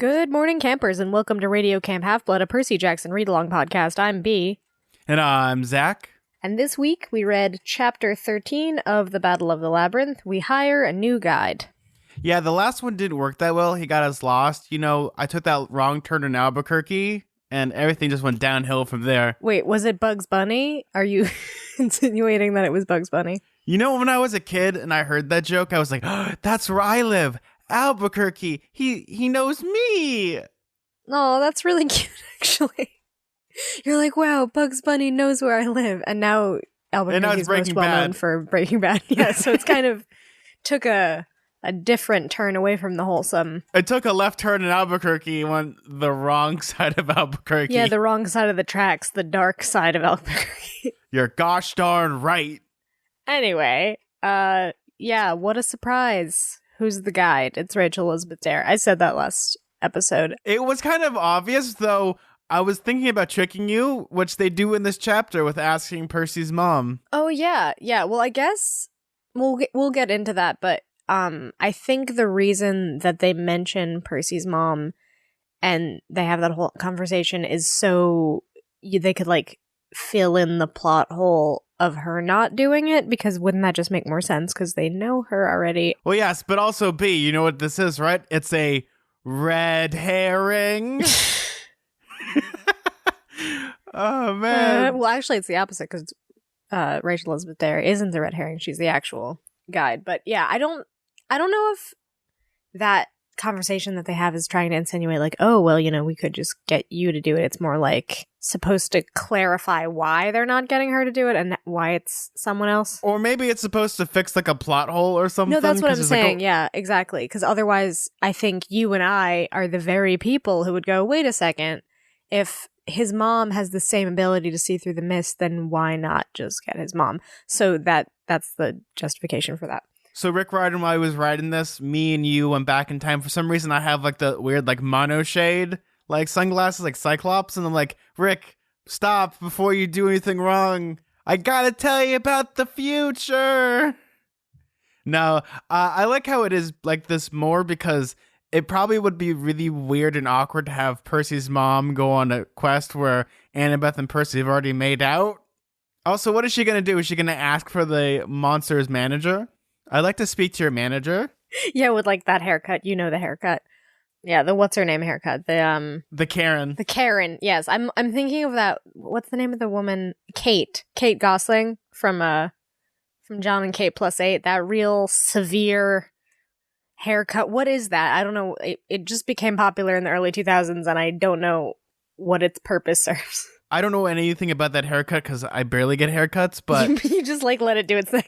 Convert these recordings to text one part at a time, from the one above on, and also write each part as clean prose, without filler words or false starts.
Good morning, campers, and welcome to Radio Camp Half-Blood, a Percy Jackson read-along podcast. I'm B. And I'm Zach. And this week, we read Chapter 13 of The Battle of the Labyrinth. We hire a new guide. Yeah, the last one didn't work that well. He got us lost. You know, I took that wrong turn in Albuquerque, and everything just went downhill from there. Wait, was it Bugs Bunny? Are you insinuating that it was Bugs Bunny? You know, when I was a kid and I heard that joke, I was like, oh, that's where I live. Albuquerque. He knows me. Oh, that's really cute, actually. You're like, wow, Bugs Bunny knows where I live. And now Albuquerque is most well known for Breaking Bad. Yeah, so it's kind of took a different turn away from the wholesome. I took a left turn in Albuquerque and went the wrong side of Albuquerque. Yeah, the wrong side of the tracks, the dark side of Albuquerque. You're gosh darn right. Anyway, yeah, what a surprise. Who's the guide? It's Rachel Elizabeth Dare. I said that last episode. It was kind of obvious, though. I was thinking about tricking you, which they do in this chapter with asking Percy's mom. Oh, yeah. Yeah, well, I guess we'll get into that, but I think the reason that they mention Percy's mom and they have that whole conversation is so they could, like, fill in the plot hole of her not doing it, because wouldn't that just make more sense because they know her already? Well, yes, but also B, you know what this is, right? It's a red herring. Oh, man. Well, actually, it's the opposite because Rachel Elizabeth Dare isn't the red herring. She's the actual guide. But yeah, I don't know if that conversation that they have is trying to insinuate like, oh, well, you know, we could just get you to do it. It's more like supposed to clarify why they're not getting her to do it and why it's someone else. Or maybe it's supposed to fix like a plot hole or something. No, that's what I'm saying. Like, yeah, exactly. Because otherwise, I think you and I are the very people who would go, wait a second, if his mom has the same ability to see through the mist, then why not just get his mom? So that's the justification for that. So Rick Riordan, while I was writing this, me and you went back in time. For some reason, I have like the weird like mono shade, like sunglasses, like Cyclops. And I'm like, Rick, stop before you do anything wrong. I gotta tell you about the future. No, I like how it is like this more because it probably would be really weird and awkward to have Percy's mom go on a quest where Annabeth and Percy have already made out. Also, what is she going to do? Is she going to ask for the monster's manager? I'd like to speak to your manager. Yeah, with like that haircut. You know the haircut. Yeah, the what's her name haircut. The Karen. The Karen. Yes, I'm thinking of that. What's the name of the woman? Kate Gosling from John and Kate +8. That real severe haircut. What is that? I don't know. It just became popular in the early 2000s, and I don't know what its purpose serves. I don't know anything about that haircut because I barely get haircuts, but you just like let it do its thing.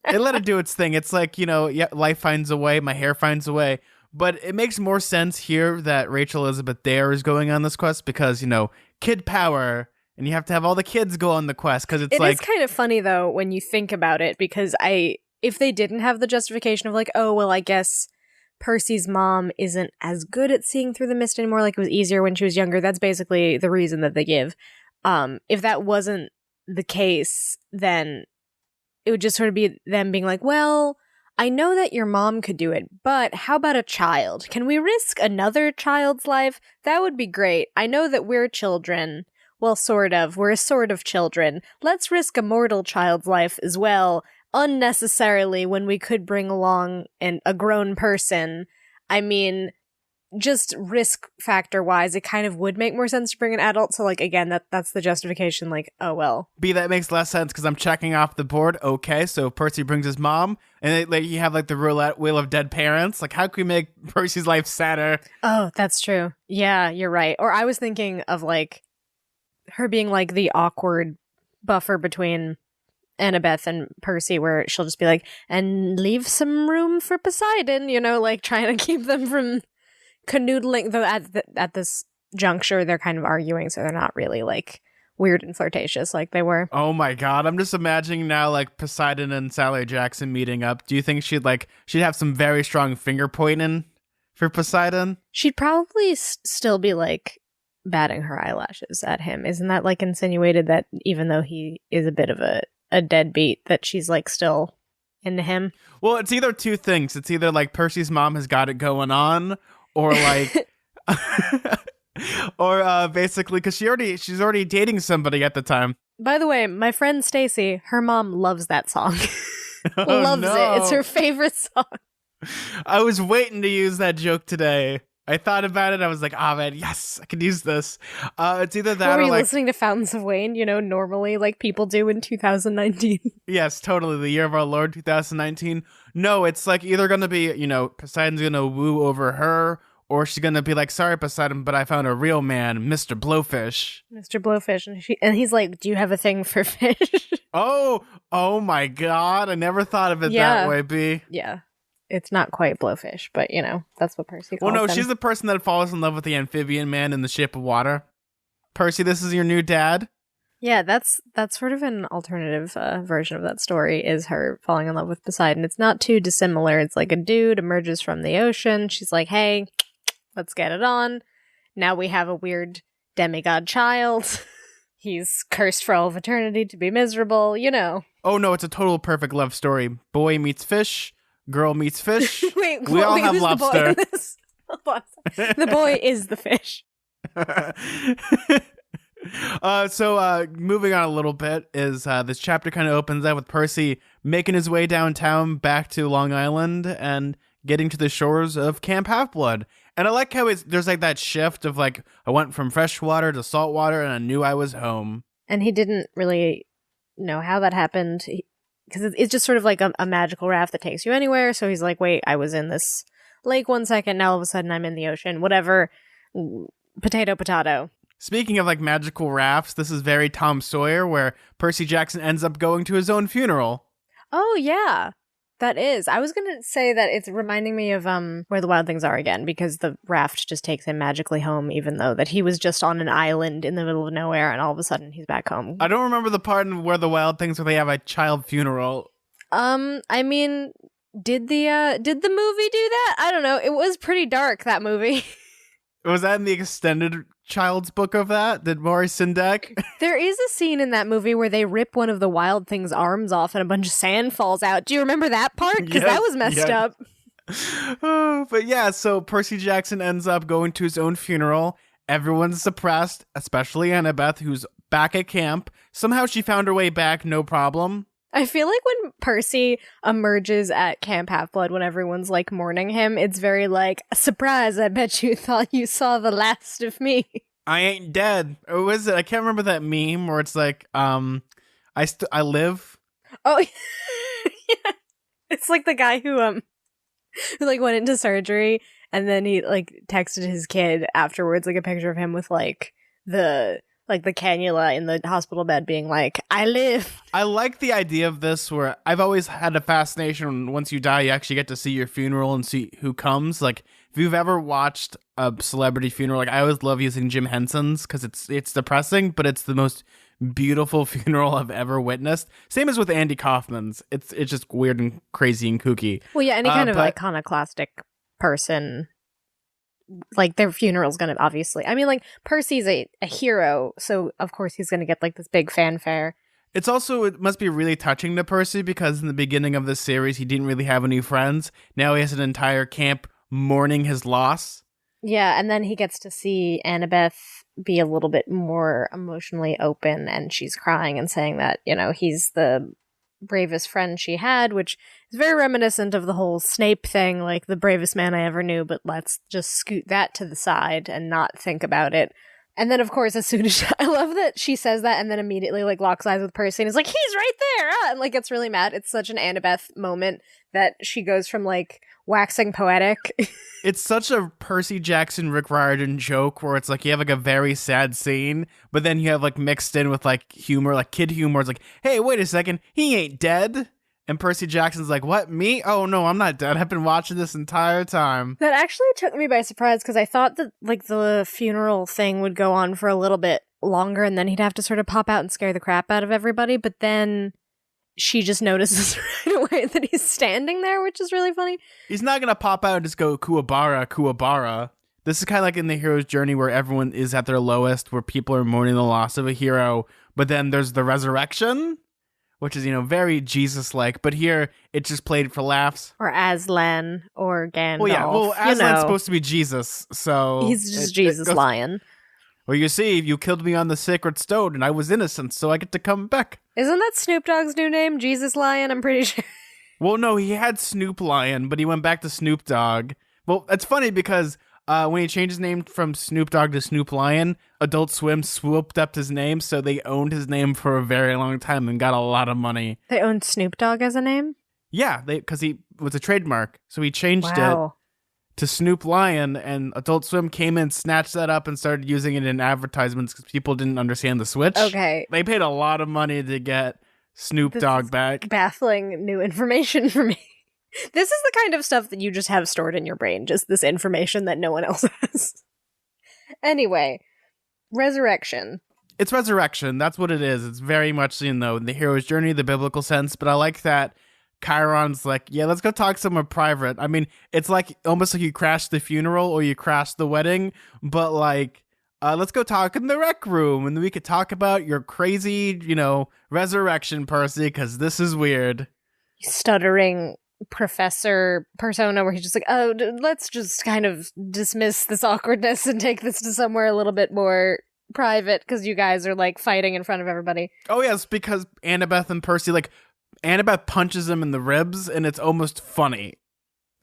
It let it do its thing. It's like, you know, yeah, life finds a way, my hair finds a way. But it makes more sense here that Rachel Elizabeth Dare is going on this quest because, you know, kid power, and you have to have all the kids go on the quest because it's like... It is kind of funny, though, when you think about it, because if they didn't have the justification of like, oh, well, I guess Percy's mom isn't as good at seeing through the mist anymore, like it was easier when she was younger, that's basically the reason that they give. If that wasn't the case, then it would just sort of be them being like, well, I know that your mom could do it, but how about a child? Can we risk another child's life? That would be great. I know that we're children. Well, sort of. We're sort of children. Let's risk a mortal child's life as well, unnecessarily, when we could bring along a grown person. I mean, just risk factor wise, it kind of would make more sense to bring an adult. So like, again, that's the justification. Like, oh, well. B, that makes less sense because I'm checking off the board. Okay, so Percy brings his mom and like you have like the roulette wheel of dead parents. Like, how can we make Percy's life sadder? Oh, that's true. Yeah, you're right. Or I was thinking of like her being like the awkward buffer between Annabeth and Percy, where she'll just be like, and leave some room for Poseidon, you know, like trying to keep them from canoodling, though at this juncture they're kind of arguing, so they're not really like weird and flirtatious like they were. Oh my god, I'm just imagining now like Poseidon and Sally Jackson meeting up. Do you think she'd have some very strong finger pointing for Poseidon? She'd probably still be like batting her eyelashes at him. Isn't that like insinuated that even though he is a bit of a deadbeat, that she's like still into him? Well, it's either two things. It's either like Percy's mom has got it going on, or like Or basically, because she's already dating somebody at the time. By the way, my friend Stacy, her mom loves that song. Oh, Loves no. it. It's her favorite song. I was waiting to use that joke today. I thought about it. I was like, oh man, yes, I could use this. It's either that Were or you like, listening to Fountains of Wayne, normally like people do in 2019? yes, totally, the year of our Lord 2019. No, it's like either gonna be, Poseidon's gonna woo over her, or she's gonna be like, sorry, Poseidon, but I found a real man, Mr. Blowfish. Mr. Blowfish, and he's like, do you have a thing for fish? Oh my god, I never thought of it that way, B. Yeah. It's not quite Blowfish, but that's what Percy calls Well, no, him. she's the person that falls in love with the amphibian man in the shape of water. Percy, this is your new dad? Yeah, that's sort of an alternative version of that story, is her falling in love with Poseidon. It's not too dissimilar. It's like a dude emerges from the ocean. She's like, hey, let's get it on. Now we have a weird demigod child. He's cursed for all of eternity to be miserable, Oh no, it's a total perfect love story. Boy meets fish, girl meets fish. Wait, we all have who's lobster. The boy in this? Hold on a second. The boy is the fish. So moving on a little bit is this chapter kind of opens up with Percy making his way downtown back to Long Island and getting to the shores of Camp Half-Blood. And I like how there's like that shift of like, I went from freshwater to saltwater and I knew I was home. And he didn't really know how that happened, because it's just sort of like a magical raft that takes you anywhere. So he's like, wait, I was in this lake 1 second, now all of a sudden I'm in the ocean. Whatever. Potato, potato. Speaking of like magical rafts, this is very Tom Sawyer, where Percy Jackson ends up going to his own funeral. Oh, yeah. That is. I was going to say that it's reminding me of Where the Wild Things Are again, because the raft just takes him magically home, even though that he was just on an island in the middle of nowhere, and all of a sudden he's back home. I don't remember the part in Where the Wild Things where they have a child funeral. I mean, did the movie do that? I don't know. It was pretty dark, that movie. Was that in the extended child's book of that? Did Maurice Sendak? There is a scene in that movie where they rip one of the Wild Thing's arms off and a bunch of sand falls out. Do you remember that part? Because that was messed up. But yeah, so Percy Jackson ends up going to his own funeral. Everyone's suppressed, especially Annabeth, who's back at camp. Somehow she found her way back, no problem. I feel like when Percy emerges at Camp Half-Blood, when everyone's like mourning him, it's very like, surprise, I bet you thought you saw the last of me. I ain't dead. Or was it? I can't remember that meme where it's like, I live. Oh, yeah. It's like the guy who like went into surgery and then he like texted his kid afterwards, like a picture of him with like the cannula in the hospital bed being like, I live. I like the idea of this where I've always had a fascination when once you die, you actually get to see your funeral and see who comes. Like, if you've ever watched a celebrity funeral, like I always love using Jim Henson's because it's depressing, but it's the most beautiful funeral I've ever witnessed. Same as with Andy Kaufman's. It's just weird and crazy and kooky. Well, yeah, any kind of iconoclastic person, like their funeral's gonna obviously, I mean, like Percy's a hero, so of course he's gonna get like this big fanfare. It must be really touching to Percy because in the beginning of this series he didn't really have any friends. Now he has an entire camp mourning his loss. Yeah, and then he gets to see Annabeth be a little bit more emotionally open, and she's crying and saying that, he's the bravest friend she had, which is very reminiscent of the whole Snape thing, like the bravest man I ever knew, but let's just scoot that to the side and not think about it. And then, of course, as soon as I love that she says that and then immediately like locks eyes with Percy and is like, he's right there, and like gets really mad. It's such an Annabeth moment that she goes from like waxing poetic. It's such a Percy Jackson, Rick Riordan joke where it's like you have like a very sad scene, but then you have like mixed in with like humor, like kid humor. It's like, hey, wait a second, he ain't dead. And Percy Jackson's like, what, me? Oh no, I'm not dead. I've been watching this entire time. That actually took me by surprise because I thought that like the funeral thing would go on for a little bit longer and then he'd have to sort of pop out and scare the crap out of everybody. But then she just notices right away that he's standing there, which is really funny. He's not going to pop out and just go, Kuwabara, Kuwabara. This is kind of like in the hero's journey where everyone is at their lowest, where people are mourning the loss of a hero, but then there's the resurrection, which is, very Jesus-like. But here, it just played for laughs. Or Aslan or Gandalf. Well, yeah. Well, Aslan's supposed to be Jesus, so he's just Jesus lion. Well, you see, you killed me on the sacred stone, and I was innocent, so I get to come back. Isn't that Snoop Dogg's new name, Jesus Lion? I'm pretty sure. Well, no, he had Snoop Lion, but he went back to Snoop Dogg. Well, it's funny because when he changed his name from Snoop Dogg to Snoop Lion, Adult Swim swooped up his name, so they owned his name for a very long time and got a lot of money. They owned Snoop Dogg as a name? Yeah, because he was a trademark, so he changed Wow. it to Snoop Lion, and Adult Swim came in, snatched that up, and started using it in advertisements because people didn't understand the switch. Okay. They paid a lot of money to get Snoop Dogg back. Baffling new information for me. This is the kind of stuff that you just have stored in your brain, just this information that no one else has. Anyway, resurrection. It's resurrection. That's what it is. It's very much, the hero's journey, the biblical sense, but I like that Chiron's like, yeah, let's go talk somewhere private. I mean, it's like almost like you crashed the funeral or you crashed the wedding, but like, let's go talk in the rec room and we could talk about your crazy, resurrection, Percy, because this is weird. Stuttering professor persona where he's just like, oh, let's just kind of dismiss this awkwardness and take this to somewhere a little bit more private because you guys are like fighting in front of everybody. Oh, yes, because Annabeth and Percy, like, Annabeth punches him in the ribs and it's almost funny.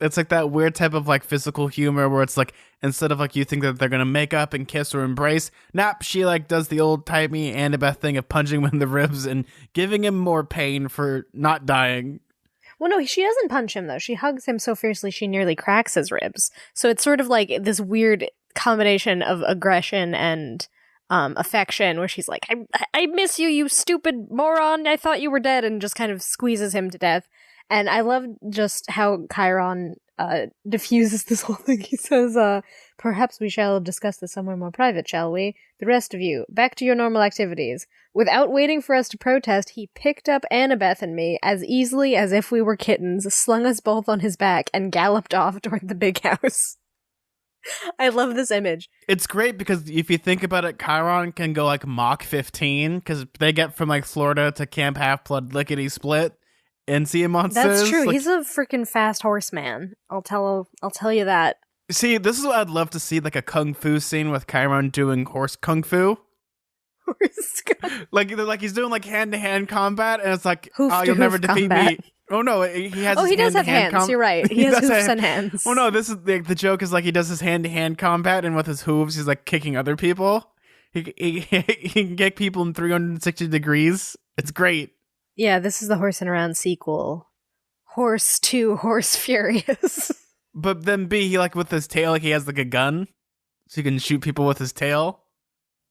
It's like that weird type of like physical humor where it's like, instead of like you think that they're gonna make up and kiss or embrace, she like does the old timey Annabeth thing of punching him in the ribs and giving him more pain for not dying. Well, no, she doesn't punch him though. She hugs him so fiercely she nearly cracks his ribs. So it's sort of like this weird combination of aggression and affection where she's like, I miss you, you stupid moron. I thought you were dead, and just kind of squeezes him to death. And I love just how Chiron diffuses this whole thing. He says, perhaps we shall discuss this somewhere more private, shall we? The rest of you, back to your normal activities. Without waiting for us to protest, he picked up Annabeth and me as easily as if we were kittens, slung us both on his back, and galloped off toward the big house. I love this image. It's great because if you think about it, Chiron can go like Mach 15 because they get from like Florida to Camp Half-Blood lickety split and Sea Monsters. That's true. Like, he's a freaking fast horseman. I'll tell you that. See, this is what I'd love to see, like a kung fu scene with Chiron doing horse kung fu. like he's doing like hand-to-hand combat, and it's like, you'll never defeat me. Oh no, he has. Oh, he does have hands. You're right. He has hoofs and hands. Oh no, this is the joke is like he does his hand-to-hand combat, and with his hooves, he's like kicking other people. He can kick people in 360 degrees. It's great. Yeah, this is the Horse and Around sequel. Horse 2, Horse Furious. But then B, he like with his tail, like he has like a gun, so he can shoot people with his tail.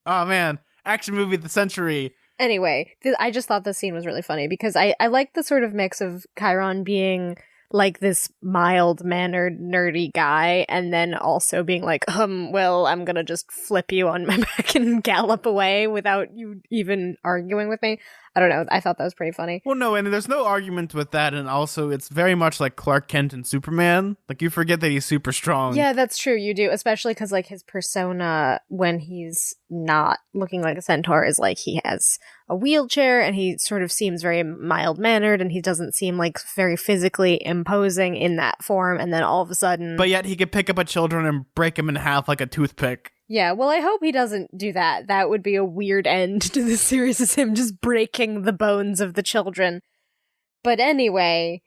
Oh man. Action movie of the century. Anyway, I just thought this scene was really funny because I like the sort of mix of Chiron being like this mild-mannered, nerdy guy, and then also being like, well, I'm gonna just flip you on my back and gallop away without you even arguing with me. I don't know. I thought that was pretty funny. Well, no, and there's no argument with that, and also it's very much like Clark Kent and Superman. Like, you forget that he's super strong. Yeah, that's true. You do, especially because like his persona when he's not looking like a centaur is like he has a wheelchair and he sort of seems very mild-mannered and he doesn't seem like very physically imposing in that form, and then all of a sudden... But yet he could pick up a children and break him in half like a toothpick. Yeah, well, I hope he doesn't do that. That would be a weird end to this series, is him just breaking the bones of the children. But anyway,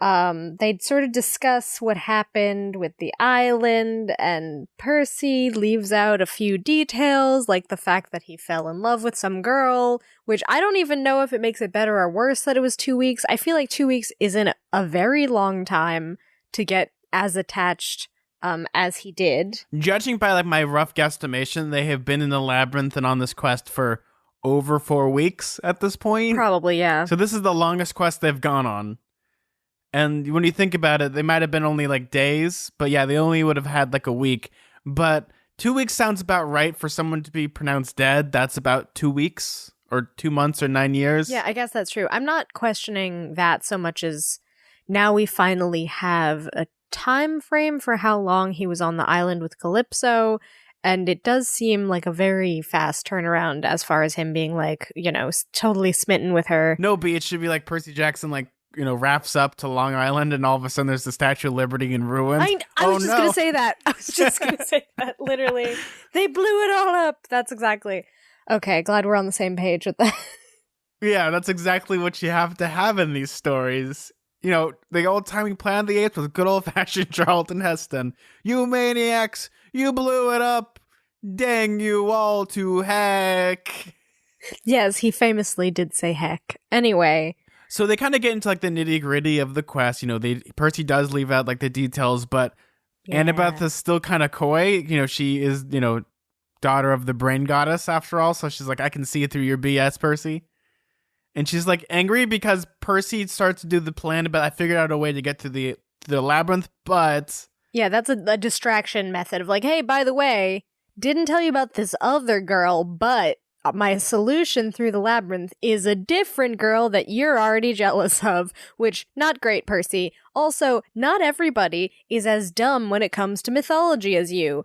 they'd sort of discuss what happened with the island, and Percy leaves out a few details, like the fact that he fell in love with some girl, which I don't even know if it makes it better or worse that it was 2 weeks. I feel like 2 weeks isn't a very long time to get as attached as he did. Judging by like my rough guesstimation, they have been in the labyrinth and on this quest for over 4 weeks at this point. Probably, yeah. So this is the longest quest they've gone on. And when you think about it, they might have been only like days, but yeah, they only would have had like a week. But 2 weeks sounds about right for someone to be pronounced dead. That's about 2 weeks or 2 months or 9 years. Yeah, I guess that's true. I'm not questioning that so much as now we finally have a time frame for how long he was on the island with Calypso, And it does seem like a very fast turnaround as far as him being like, totally smitten with her. No, B, it should be like Percy Jackson, like, wraps up to Long Island, and all of a sudden there's the Statue of Liberty in ruins. I was just going to say that. I was just going to say that, literally. They blew it all up. That's exactly. Okay, glad we're on the same page with that. Yeah, that's exactly what you have to have in these stories. The old-timey Planet of the Apes with good old-fashioned Charlton Heston. You maniacs, you blew it up. Dang you all to heck. Yes, he famously did say heck. Anyway. So they kind of get into like the nitty-gritty of the quest. Percy does leave out like the details, but Annabeth is still kind of coy. She is, daughter of the brain goddess after all. So she's like, I can see it through your BS, Percy. And she's like angry because Percy starts to do the plan, but I figured out a way to get to the labyrinth, but... Yeah, that's a distraction method of like, hey, by the way, didn't tell you about this other girl, but my solution through the labyrinth is a different girl that you're already jealous of, which, not great, Percy. Also, not everybody is as dumb when it comes to mythology as you.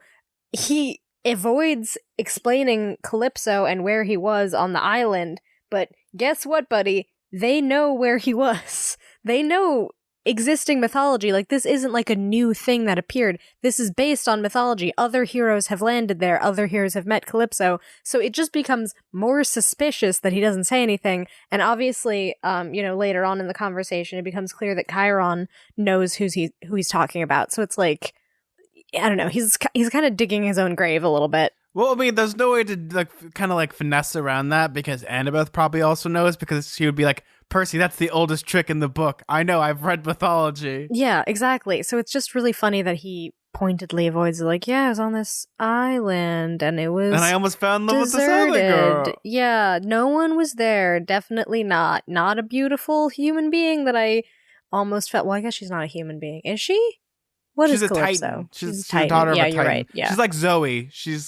He avoids explaining Calypso and where he was on the island, but guess what, buddy? They know where he was. They know existing mythology. Like, this isn't like a new thing that appeared. This is based on mythology. Other heroes have landed there. Other heroes have met Calypso. So it just becomes more suspicious that he doesn't say anything. And obviously, later on in the conversation, it becomes clear that Chiron knows who he's talking about. So it's like, I don't know. He's kind of digging his own grave a little bit. Well, I mean, there's no way to kind of finesse around that because Annabeth probably also knows because she would be like, Percy, that's the oldest trick in the book. I know, I've read mythology. Yeah, exactly. So it's just really funny that he pointedly avoids it. Like, yeah, I was on this island and it was and I almost found love with this deserted. other girl. Yeah, no one was there. Definitely not. Not a beautiful human being that I almost felt. Well, I guess she's not a human being. Is she? What she's is a Calypso? Titan. She's Titan. a daughter of a Titan. You're right. Yeah. She's like Zoe. She's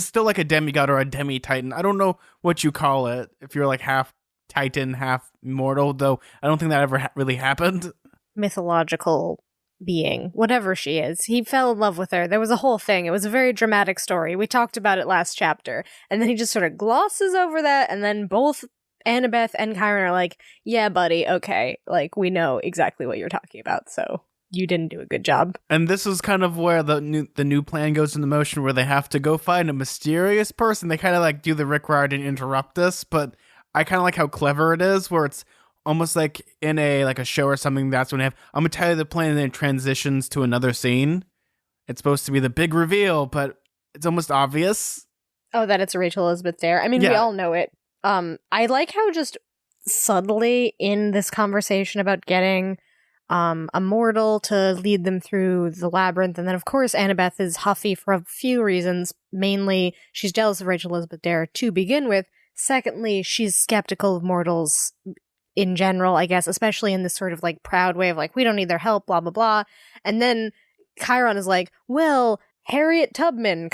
still like a demigod or a demi-Titan. I don't know what you call it if you're like half Titan, half mortal, though I don't think that ever really happened. Mythological being, whatever she is. He fell in love with her. There was a whole thing. It was a very dramatic story. We talked about it last chapter. And then he just sort of glosses over that, and then both Annabeth and Chiron are like, yeah, buddy, okay. Like, we know exactly what you're talking about, so you didn't do a good job. And this is kind of where the new plan goes into motion, where they have to go find a mysterious person. They kind of do the Rick Riordan interrupt us, but I kind of like how clever it is, where it's almost like in a show or something. That's when I'm gonna tell you the plan, and then it transitions to another scene. It's supposed to be the big reveal, but it's almost obvious. Oh, that it's Rachel Elizabeth Dare. I mean, we all know it. I like how just subtly in this conversation about getting a mortal to lead them through the labyrinth. And then, of course, Annabeth is huffy for a few reasons. Mainly, she's jealous of Rachel Elizabeth Dare to begin with. Secondly, she's skeptical of mortals in general, I guess, especially in this sort of proud way of we don't need their help, blah, blah, blah. And then Chiron is like, well, Harriet Tubman,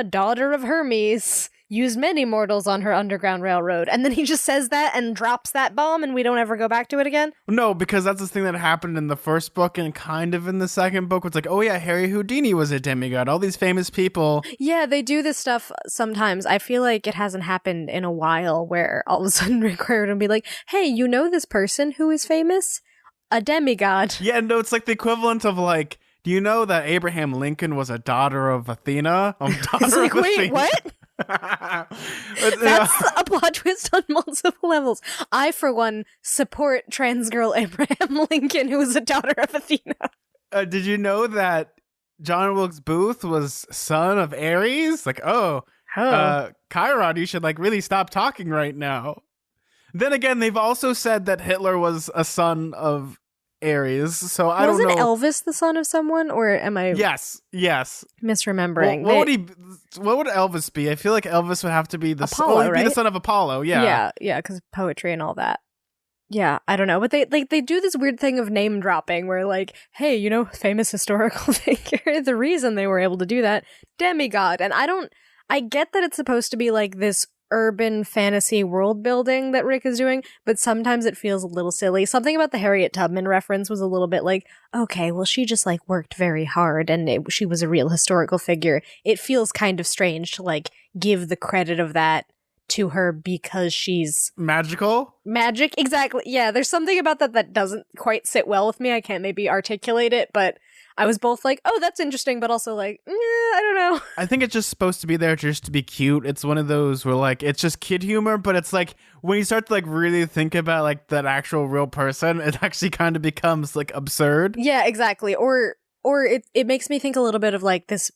daughter of Hermes, used many mortals on her Underground Railroad. And then he just says that and drops that bomb and we don't ever go back to it again? No, because that's the thing that happened in the first book and kind of in the second book. It's like, oh yeah, Harry Houdini was a demigod. All these famous people. Yeah, they do this stuff sometimes. I feel like it hasn't happened in a while where all of a sudden Rick Riordan will be like, hey, you know this person who is famous? A demigod. Yeah, no, it's like the equivalent of do you know that Abraham Lincoln was a daughter of Athena? It's like, wait, what? That's a plot twist on multiple levels. I, for one, support trans girl Abraham Lincoln, who was a daughter of Athena. Did you know that John Wilkes Booth was son of Ares? Chiron, you should really stop talking right now. Then again, they've also said that Hitler was a son of Ares, so I don't know. Wasn't Elvis the son of someone, or am I? Yes. Misremembering. What would Elvis be? I feel like Elvis would have to be Apollo, he'd right? be the son of Apollo. Yeah, because poetry and all that. Yeah, I don't know, but they do this weird thing of name dropping, where hey, famous historical figure. The reason they were able to do that, demigod, and I get that it's supposed to be this urban fantasy world building that Rick is doing, but sometimes it feels a little silly. Something about the Harriet Tubman reference was a little bit like, okay, well, she just like worked very hard and she was a real historical figure. It feels kind of strange to like give the credit of that to her because she's magic. Exactly. Yeah, there's something about that doesn't quite sit well with me. I can't maybe articulate it, but I was both like, oh, that's interesting, but also like, I don't know. I think it's just supposed to be there just to be cute. It's one of those where like it's just kid humor, but it's like when you start to like really think about like that actual real person, it actually kind of becomes like absurd. Yeah, exactly. Or it makes me think a little bit of like this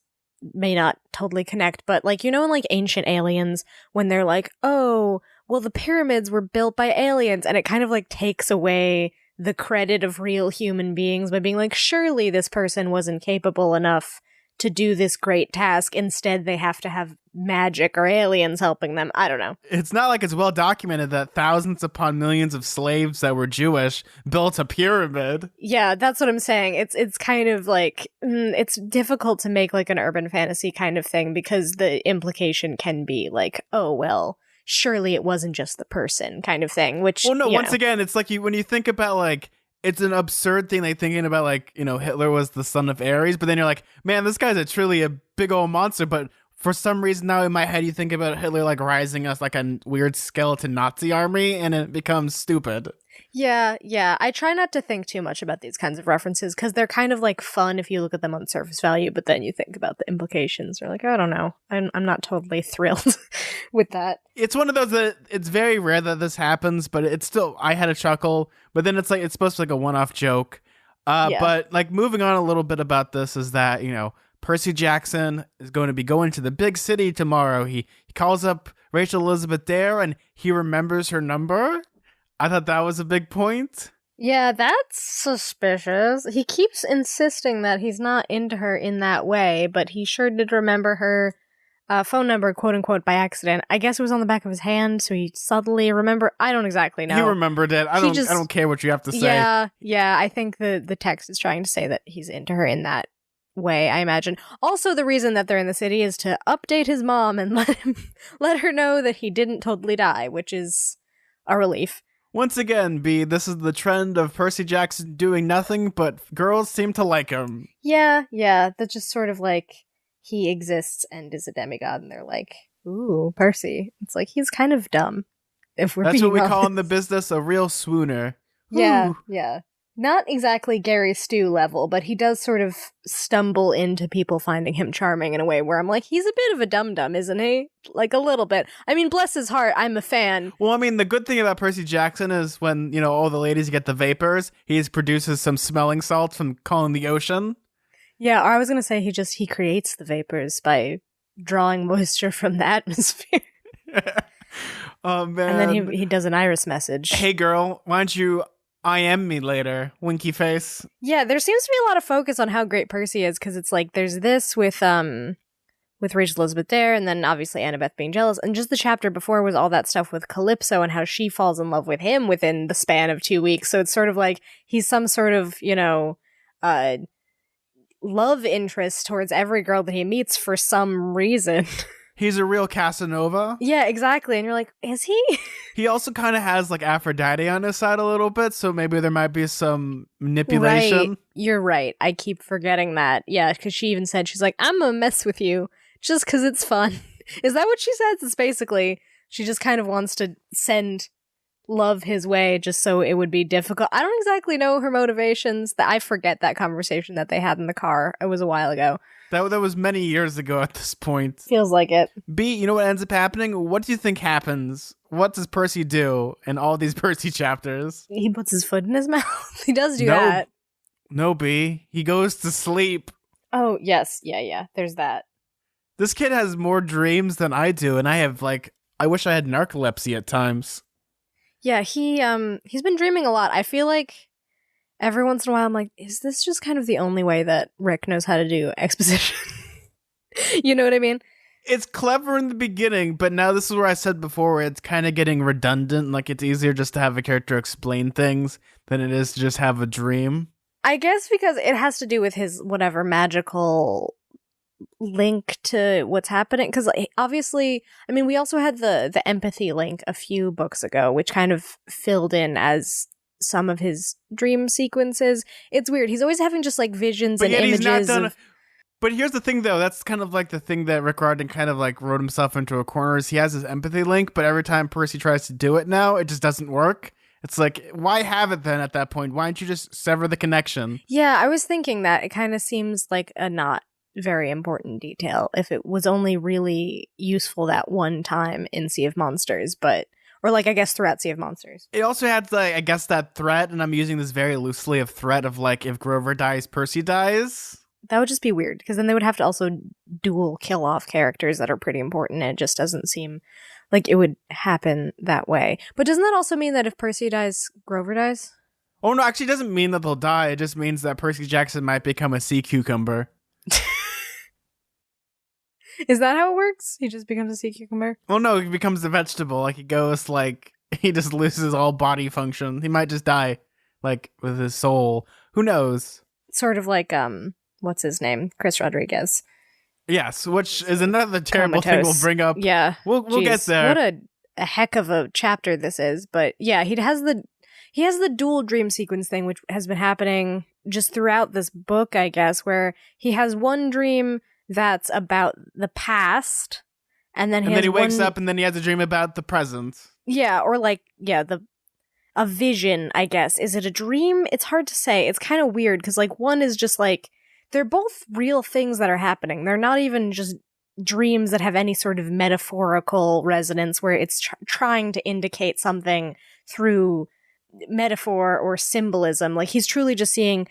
may not totally connect, but like, you know, in like Ancient Aliens, when they're like, oh, well, the pyramids were built by aliens, and it kind of like takes away the credit of real human beings by being like, surely this person wasn't capable enough to do this great task. Instead, they have to have magic or aliens helping them. I don't know. It's not like it's well documented that thousands upon millions of slaves that were Jewish built a pyramid. Yeah, that's what I'm saying. It's kind of like, it's difficult to make like an urban fantasy kind of thing because the implication can be like, oh, well, surely it wasn't just the person kind of thing, which, well, no, once again, it's like when you think about like, it's an absurd thing, like thinking about like, you know, Hitler was the son of Ares, but then you're like, man, this guy's truly a big old monster. But for some reason now in my head, you think about Hitler like rising as like a weird skeleton Nazi army, and it becomes stupid. Yeah. I try not to think too much about these kinds of references because they're kind of like fun if you look at them on surface value, but then you think about the implications. You're like, I don't know. I'm not totally thrilled with that. It's one of those that it's very rare that this happens, but it's still, I had a chuckle, but then it's like, it's supposed to be like a one-off joke. Yeah. But like moving on a little bit about this is that, you know, Percy Jackson is going to be going to the big city tomorrow. He calls up Rachel Elizabeth Dare and he remembers her number. I thought that was a big point. Yeah, that's suspicious. He keeps insisting that he's not into her in that way, but he sure did remember her phone number, quote unquote, by accident. I guess it was on the back of his hand, so he subtly remember. I don't exactly know. He remembered it. I don't care what you have to say. Yeah. I think the text is trying to say that he's into her in that way, I imagine. Also, the reason that they're in the city is to update his mom and let her know that he didn't totally die, which is a relief. Once again, B, this is the trend of Percy Jackson doing nothing, but girls seem to like him. Yeah, that's just sort of like he exists and is a demigod, and they're like, ooh, Percy. It's like, he's kind of dumb, if we're That's being what we honest. call in the business a real swooner. Yeah, Ooh. yeah. Not exactly Gary Stu level, but he does sort of stumble into people finding him charming in a way where I'm like, he's a bit of a dum-dum, isn't he? Like, a little bit. I mean, bless his heart, I'm a fan. Well, I mean, the good thing about Percy Jackson is when, you know, all the ladies get the vapors, he produces some smelling salts from calling the ocean. Yeah, or I was going to say he creates the vapors by drawing moisture from the atmosphere. Oh, man. And then he does an iris message. Hey, girl, why don't you IM me later, winky face. Yeah, there seems to be a lot of focus on how great Percy is, because it's like there's this with Rachel Elizabeth Dare, and then obviously Annabeth being jealous, and just the chapter before was all that stuff with Calypso and how she falls in love with him within the span of 2 weeks. So it's sort of like he's some sort of, you know, love interest towards every girl that he meets for some reason. He's a real Casanova. Yeah, exactly. And you're like, is he? He also kind of has like Aphrodite on his side a little bit, so maybe there might be some manipulation. Right. You're right. I keep forgetting that. Yeah, because she even said, she's like, I'm gonna mess with you just because it's fun. Is that what she says? It's basically, she just kind of wants to send love his way just so it would be difficult. I don't exactly know her motivations. I forget that conversation that they had in the car. It was a while ago. That was many years ago at this point. Feels like it. B, you know what ends up happening? What do you think happens? What does Percy do in all these Percy chapters? He puts his foot in his mouth. He does do that. No, B. He goes to sleep. Oh, yes. Yeah. There's that. This kid has more dreams than I do, and I have, like, I wish I had narcolepsy at times. Yeah, he's been dreaming a lot. I feel like every once in a while I'm like, is this just kind of the only way that Rick knows how to do exposition? You know what I mean? It's clever in the beginning, but now this is where I said before, where it's kind of getting redundant. Like, it's easier just to have a character explain things than it is to just have a dream. I guess because it has to do with his whatever magical link to what's happening, because obviously, I mean, we also had the empathy link a few books ago, which kind of filled in as some of his dream sequences. It's weird. He's always having just like visions But and yet he's not images done. of. But here's the thing, though. That's kind of like the thing that Rick Riordan kind of like wrote himself into a corner. Is he has his empathy link, but every time Percy tries to do it now, it just doesn't work. It's like, why have it then at that point? Why don't you just sever the connection? Yeah, I was thinking that it kind of seems like a not very important detail if it was only really useful that one time in Sea of Monsters, but or like I guess throughout Sea of Monsters. It also had, like, I guess that threat, and I'm using this very loosely, of threat of like, if Grover dies, Percy dies. That would just be weird because then they would have to also dual kill off characters that are pretty important, and it just doesn't seem like it would happen that way. But doesn't that also mean that if Percy dies, Grover dies? Oh no, actually, it doesn't mean that they'll die. It just means that Percy Jackson might become a sea cucumber. Is that how it works? He just becomes a sea cucumber? Oh no, he becomes a vegetable. Like, he goes, like, he just loses all body function. He might just die, like, with his soul. Who knows? Sort of like, what's his name? Chris Rodriguez. Yes, which is another terrible thing we'll bring up. Yeah. We'll get there. What a heck of a chapter this is. But yeah, he has the dual dream sequence thing, which has been happening just throughout this book, I guess, where he has one dream that's about the past, and then he wakes up and then he has a dream about the present. Yeah, or like, yeah, a vision, I guess. Is it a dream? It's hard to say. It's kind of weird because like one is just like, they're both real things that are happening. They're not even just dreams that have any sort of metaphorical resonance where it's trying to indicate something through metaphor or symbolism. Like he's truly just seeing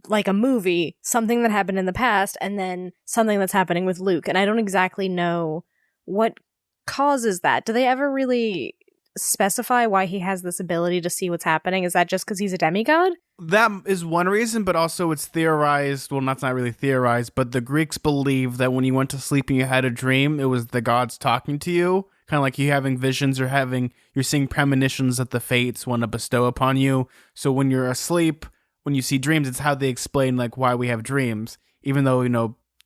like a movie, something that happened in the past, and then something that's happening with Luke. And I don't exactly know what causes that. Do they ever really specify why he has this ability to see what's happening? Is that just because he's a demigod? That is one reason, but also it's theorized. Well, that's not really theorized, but the Greeks believe that when you went to sleep and you had a dream, it was the gods talking to you. Kind of like you having visions or you're seeing premonitions that the fates want to bestow upon you. So when you're asleep, when you see dreams, it's how they explain like why we have dreams. Even though,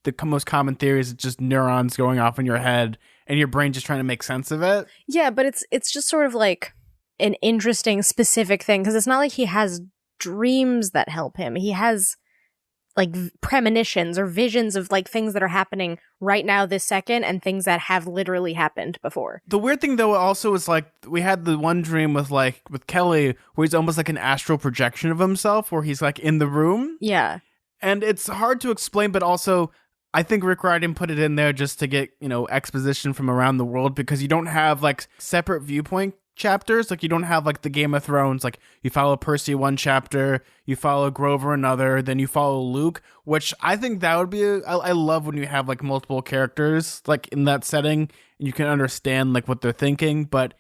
the most common theory is just neurons going off in your head and your brain just trying to make sense of it. Yeah, but it's just sort of like an interesting specific thing because it's not like he has dreams that help him. He has like premonitions or visions of like things that are happening right now this second and things that have literally happened before. The weird thing though also is like we had the one dream with Kelly where he's almost like an astral projection of himself where he's like in the room. Yeah. And it's hard to explain, but also I think Rick Riordan put it in there just to get, exposition from around the world because you don't have like separate viewpoint chapters. Like you don't have like the Game of Thrones, like you follow Percy one chapter, you follow Grover another, then you follow Luke, which I think that would be I love when you have like multiple characters like in that setting and you can understand like what they're thinking, but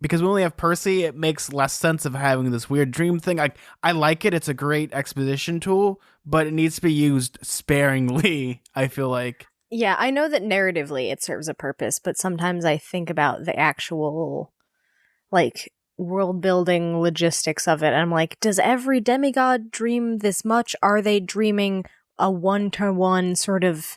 because we only have Percy, it makes less sense of having this weird dream thing. I like it. It's a great exposition tool, but it needs to be used sparingly, I feel like. Yeah, I know that narratively it serves a purpose, but sometimes I think about the actual like world building logistics of it. And I'm like, does every demigod dream this much? Are they dreaming a one-to-one sort of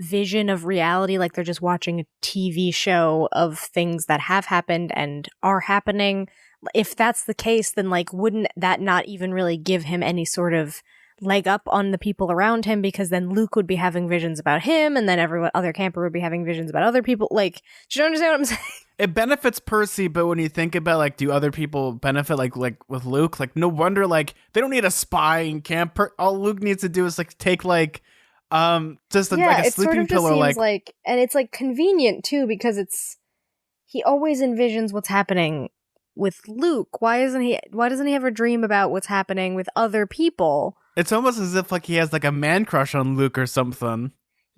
vision of reality? Like they're just watching a TV show of things that have happened and are happening. If that's the case, then like, wouldn't that not even really give him any sort of leg up on the people around him? Because then Luke would be having visions about him and then every other camper would be having visions about other people. Like, do you understand what I'm saying? It benefits Percy, but when you think about like, do other people benefit like with Luke? Like, no wonder like they don't need a spy in camp. All Luke needs to do is like take like just like a sleeping pillow. Like, and it's like convenient too because he always envisions what's happening with Luke. Why doesn't he ever dream about what's happening with other people? It's almost as if like he has like a man crush on Luke or something.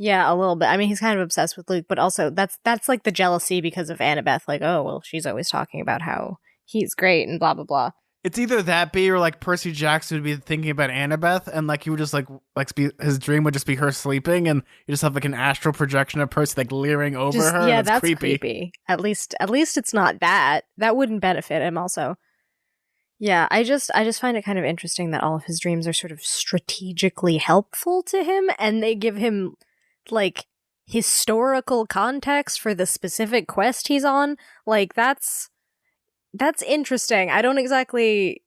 Yeah, a little bit. I mean, he's kind of obsessed with Luke, but also that's like the jealousy because of Annabeth. Like, oh, well, she's always talking about how he's great and blah, blah, blah. It's either that be or like Percy Jackson would be thinking about Annabeth and like he would just like his dream would just be her sleeping and you just have like an astral projection of Percy like leering over her. Yeah, that's creepy. At least it's not that. That wouldn't benefit him also. Yeah, I just find it kind of interesting that all of his dreams are sort of strategically helpful to him and they give him like historical context for the specific quest he's on. Like, that's interesting. I don't exactly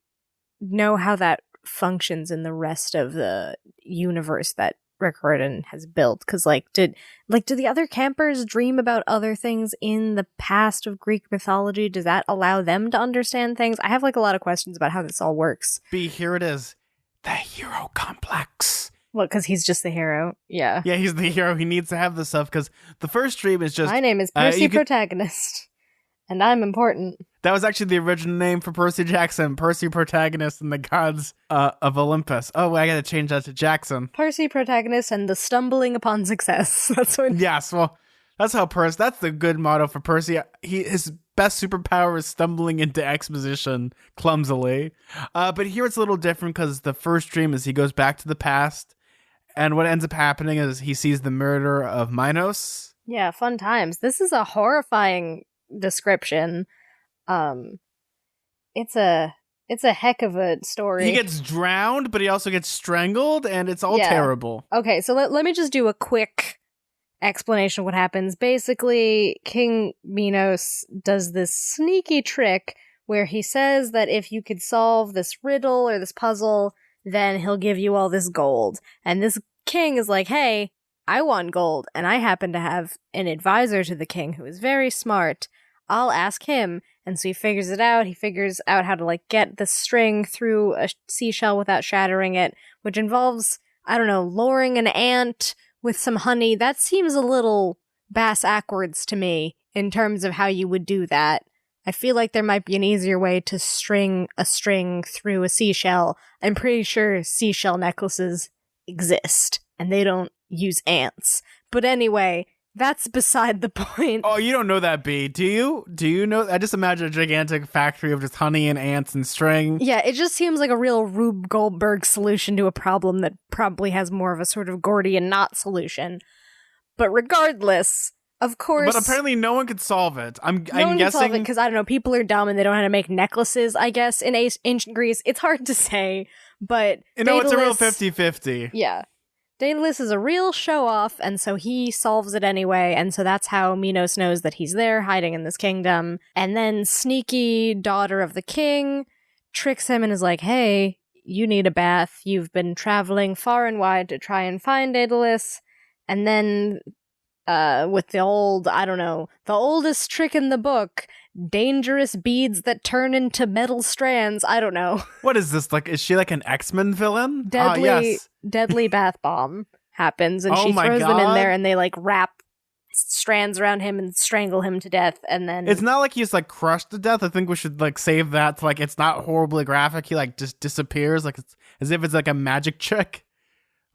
know how that functions in the rest of the universe that Rick Riordan has built, because do the other campers dream about other things in the past of Greek mythology? Does that allow them to understand things? I have a lot of questions about how this all works. B, here it is. The hero complex. Well, because he's just the hero. Yeah, he's the hero. He needs to have this stuff because the first dream is just, my name is Percy Protagonist, and I'm important. That was actually the original name for Percy Jackson. Percy Protagonist and the Gods of Olympus. Oh, I gotta change that to Jackson. Percy Protagonist and the Stumbling Upon Success. That's what. Yes, well, that's how Percy. That's the good motto for Percy. His best superpower is stumbling into exposition clumsily. But here it's a little different because the first dream is he goes back to the past, and what ends up happening is he sees the murder of Minos. Yeah, fun times. This is a horrifying description. It's a heck of a story. He gets drowned, but he also gets strangled, and it's all terrible. Okay, so let me just do a quick explanation of what happens. Basically, King Minos does this sneaky trick where he says that if you could solve this riddle or this puzzle, then he'll give you all this gold. And this king is like, hey, I want gold, and I happen to have an advisor to the king who is very smart. I'll ask him. And so he figures it out. He figures out how to get the string through a seashell without shattering it, which involves, I don't know, luring an ant with some honey. That seems a little bass-ackwards to me in terms of how you would do that. I feel like there might be an easier way to string a string through a seashell. I'm pretty sure seashell necklaces exist, and they don't use ants. But anyway, that's beside the point. Oh, you don't know that, B. Do you? Do you know? I just imagine a gigantic factory of just honey and ants and string. Yeah, it just seems like a real Rube Goldberg solution to a problem that probably has more of a sort of Gordian knot solution. But regardless, of course... But apparently no one could solve it. I'm no one guessing... can solve it because, I don't know, people are dumb and they don't know how to make necklaces, I guess, in ancient Greece. It's hard to say, but... You know, it's a real 50-50. Yeah. Daedalus is a real show-off, and so he solves it anyway, and so that's how Minos knows that he's there, hiding in this kingdom. And then sneaky daughter of the king tricks him and is like, hey, you need a bath. You've been traveling far and wide to try and find Daedalus. And then, with the old, I don't know, the oldest trick in the book, dangerous beads that turn into metal strands. I don't know. What is this? Is she like an X-Men villain? Deadly bath bomb happens, and she throws them in there, and they wrap strands around him and strangle him to death. And then it's not like he's crushed to death. I think we should save that to it's not horribly graphic. He just disappears it's as if it's a magic trick.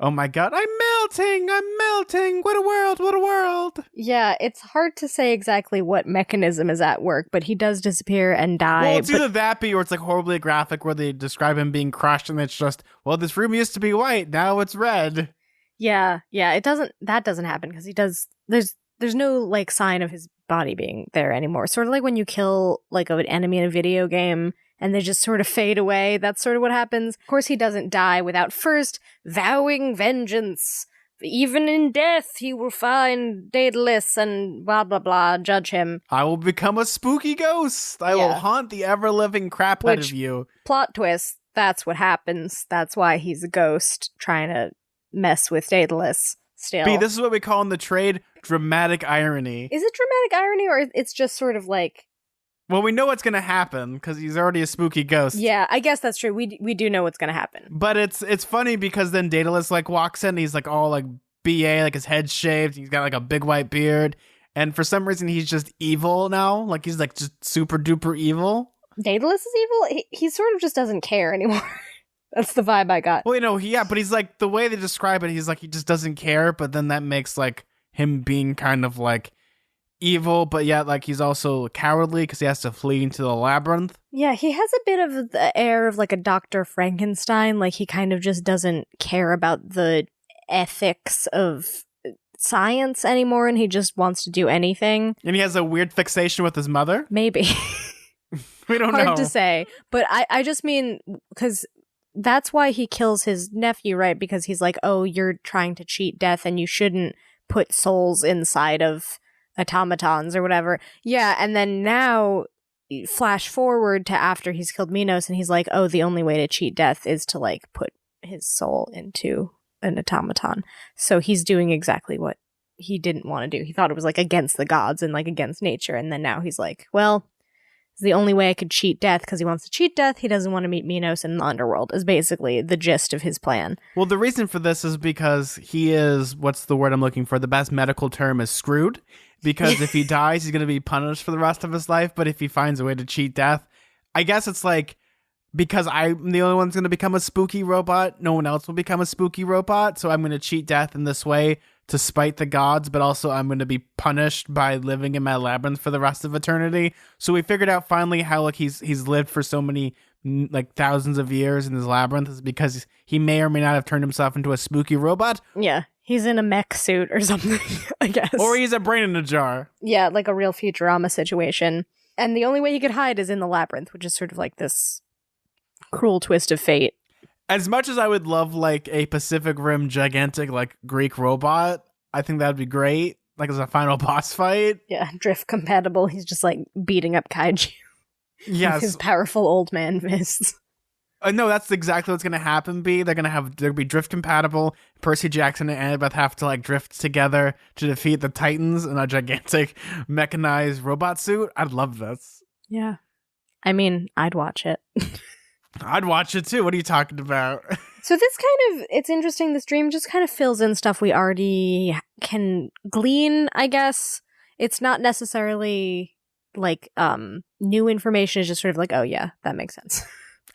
Oh my god, I'm melting, what a world. Yeah, it's hard to say exactly what mechanism is at work, but he does disappear and die. Well, it's either that be, or it's horribly graphic where they describe him being crushed and it's just, well, this room used to be white, now it's red. Yeah, that doesn't happen because there's no sign of his body being there anymore. Sort of like when you kill an enemy in a video game and they just sort of fade away. That's sort of what happens. Of course, he doesn't die without first vowing vengeance. Even in death, he will find Daedalus and blah, blah, blah, judge him. I will become a spooky ghost. I will haunt the ever-living crap out of you. Plot twist, that's what happens. That's why he's a ghost trying to mess with Daedalus still. B, this is what we call in the trade dramatic irony. Is it dramatic irony, or it's just sort of Well, we know what's going to happen because he's already a spooky ghost. Yeah, I guess that's true. We do know what's going to happen. But it's funny because then Daedalus walks in. And he's all BA, his head's shaved. He's got a big white beard, and for some reason he's just evil now. He's just super duper evil. Daedalus is evil. He sort of just doesn't care anymore. That's the vibe I got. Well, but he's the way they describe it. He's he just doesn't care. But then that makes him being kind of evil, but yet he's also cowardly because he has to flee into the labyrinth. Yeah, he has a bit of the air of a Dr. Frankenstein. He kind of just doesn't care about the ethics of science anymore, and he just wants to do anything. And he has a weird fixation with his mother? Maybe. We don't know. Hard to say. But I just mean, because that's why he kills his nephew, right? Because he's oh, you're trying to cheat death and you shouldn't put souls inside of automatons or whatever. Yeah, and then now flash forward to after he's killed Minos, and he's like, oh, the only way to cheat death is to like put his soul into an automaton. So he's doing exactly what he didn't want to do. He thought it was like against the gods and like against nature, and then now he's like, well, it's the only way I could cheat death because he wants to cheat death. He doesn't want to meet Minos in the underworld is basically the gist of his plan. Well, the reason for this is because he is, what's the word I'm looking for? The best medical term is screwed. Because if he dies, he's going to be punished for the rest of his life. But if he finds a way to cheat death, I guess it's like, because I'm the only one's going to become a spooky robot, no one else will become a spooky robot. So I'm going to cheat death in this way to spite the gods, but also I'm going to be punished by living in my labyrinth for the rest of eternity. So we figured out finally how like he's lived for so many like thousands of years in his labyrinth is because he may or may not have turned himself into a spooky robot. Yeah, he's in a mech suit or something, I guess. Or he's a brain in a jar. Yeah, like a real Futurama situation. And the only way he could hide is in the labyrinth, which is sort of like this cruel twist of fate. As much as I would love like a Pacific Rim gigantic like Greek robot, I think that'd be great. Like as a final boss fight. Yeah, drift compatible. He's just like beating up kaiju. Yes. With his powerful old man fists. No, that's exactly what's going to happen, B. They'll be drift compatible. Percy Jackson and Annabeth have to like drift together to defeat the Titans in a gigantic mechanized robot suit. I'd love this. Yeah. I mean, I'd watch it. I'd watch it too. What are you talking about? So this kind of, it's interesting. This dream just kind of fills in stuff we already can glean, I guess. It's not necessarily like new information. It's just sort of like, oh yeah, that makes sense.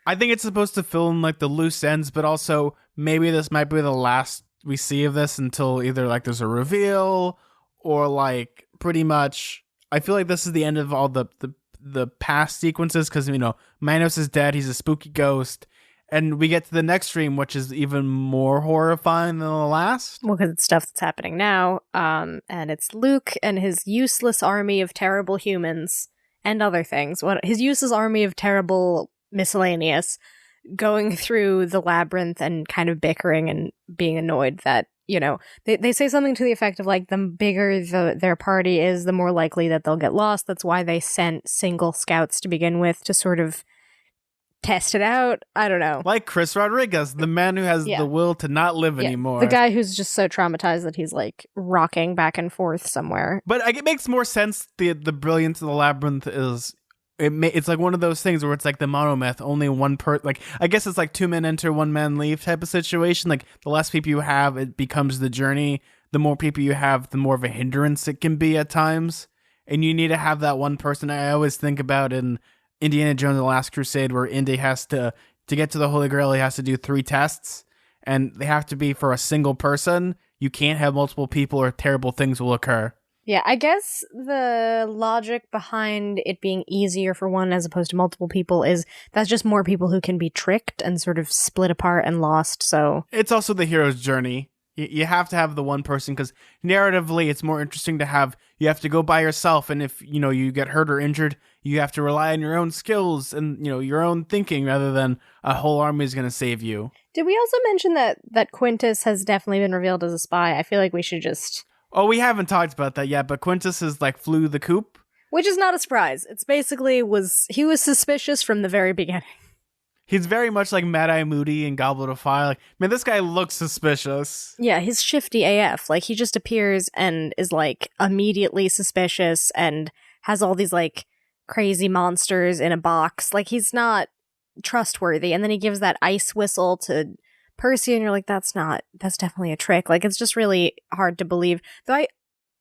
I think it's supposed to fill in like the loose ends, but also maybe this might be the last we see of this until either like there's a reveal or like pretty much I feel like this is the end of all the past sequences because, you know, Minos is dead. He's a spooky ghost. And we get to the next dream, which is even more horrifying than the last. Well, because it's stuff that's happening now. And it's Luke and his useless army of terrible humans and other things. His useless army of terrible miscellaneous going through the labyrinth and kind of bickering and being annoyed that, you know, they say something to the effect of like the bigger their party is, the more likely that they'll get lost. That's why they sent single scouts to begin with to sort of test it out. I don't know. Like Chris Rodriguez, the man who has the will to not live anymore. The guy who's just so traumatized that he's like rocking back and forth somewhere. But it makes more sense. The brilliance of the labyrinth is it's like one of those things where it's like the monomyth, only one like I guess it's like 2 men enter, 1 man leave type of situation. Like the less people you have, it becomes the journey. The more people you have, the more of a hindrance it can be at times. And you need to have that one person. I always think about in Indiana Jones and the Last Crusade, where Indy has to get to the Holy Grail, he has to do 3 tests, and they have to be for a single person. You can't have multiple people or terrible things will occur. Yeah, I guess the logic behind it being easier for one as opposed to multiple people is that's just more people who can be tricked and sort of split apart and lost, so... It's also the hero's journey. You have to have the one person, because narratively it's more interesting to have, you have to go by yourself, and if, you know, you get hurt or injured, you have to rely on your own skills and, you know, your own thinking rather than a whole army is going to save you. Did we also mention that Quintus has definitely been revealed as a spy? I feel like we should just... Oh, we haven't talked about that yet, but Quintus is like flew the coop. Which is not a surprise. It's basically he was suspicious from the very beginning. He's very much like Mad-Eye Moody in Goblet of Fire. Like, man, this guy looks suspicious. Yeah, he's shifty AF. Like, he just appears and is like immediately suspicious and has all these like crazy monsters in a box. Like, he's not trustworthy. And then he gives that ice whistle to Percy and you're like, that's definitely a trick. Like, it's just really hard to believe. Though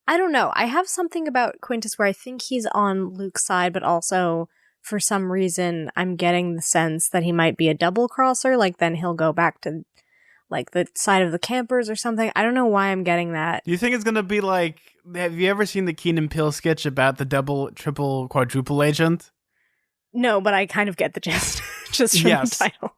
I don't know. I have something about Quintus where I think he's on Luke's side, but also for some reason I'm getting the sense that he might be a double crosser. Like, then he'll go back to like the side of the campers or something. I don't know why I'm getting that. Do you think it's going to be like, have you ever seen the Key and Peele sketch about the double, triple, quadruple agent? No, but I kind of get the gist just from the title.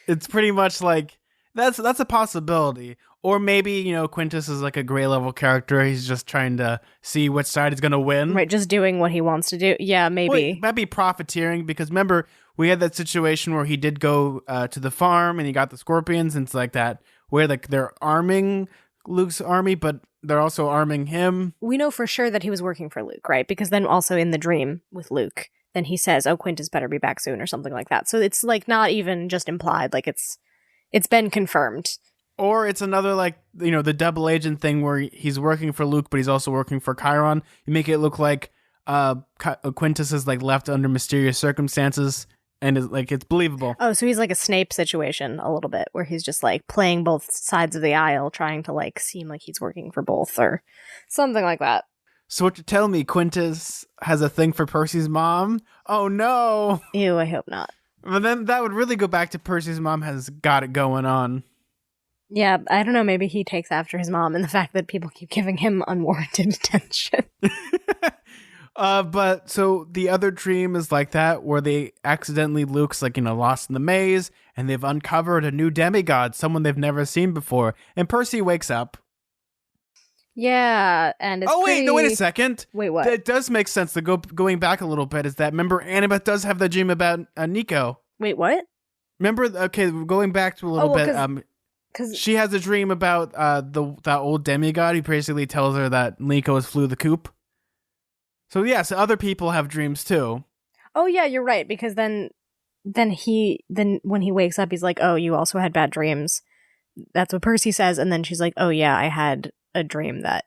It's pretty much like, that's a possibility. Or maybe, you know, Quintus is like a gray level character. He's just trying to see which side is going to win. Right, just doing what he wants to do. Yeah, maybe. Well, it might be profiteering, because remember, we had that situation where he did go to the farm and he got the scorpions, and it's like that, where like they're arming Luke's army, but they're also arming him. We know for sure that he was working for Luke, right? Because then also in the dream with Luke, then he says, "Oh, Quintus better be back soon," or something like that. So it's like not even just implied, like it's been confirmed. Or it's another, like, the double agent thing where he's working for Luke, but he's also working for Chiron. You make it look like Quintus is like left under mysterious circumstances, and it's believable. Oh, so he's like a Snape situation a little bit, where he's just like playing both sides of the aisle, trying to like seem like he's working for both or something like that. So what you tell me, Quintus has a thing for Percy's mom? Oh no! Ew, I hope not. But then that would really go back to Percy's mom has got it going on. Yeah, I don't know, maybe he takes after his mom and the fact that people keep giving him unwarranted attention. But so the other dream is like that, where they accidentally, Luke's like, lost in the maze, and they've uncovered a new demigod, someone they've never seen before. And Percy wakes up. Yeah, and it's wait a second. Wait, what? It does make sense to going back a little bit, is that, remember, Annabeth does have the dream about Nico. Wait, what? Remember, okay, going back to a little bit, Cause she has a dream about that old demigod who basically tells her that Nico has flew the coop. So yes, other people have dreams too. Oh yeah, you're right, because then when he wakes up, he's like, "Oh, you also had bad dreams." That's what Percy says, and then she's like, "Oh yeah, I had a dream that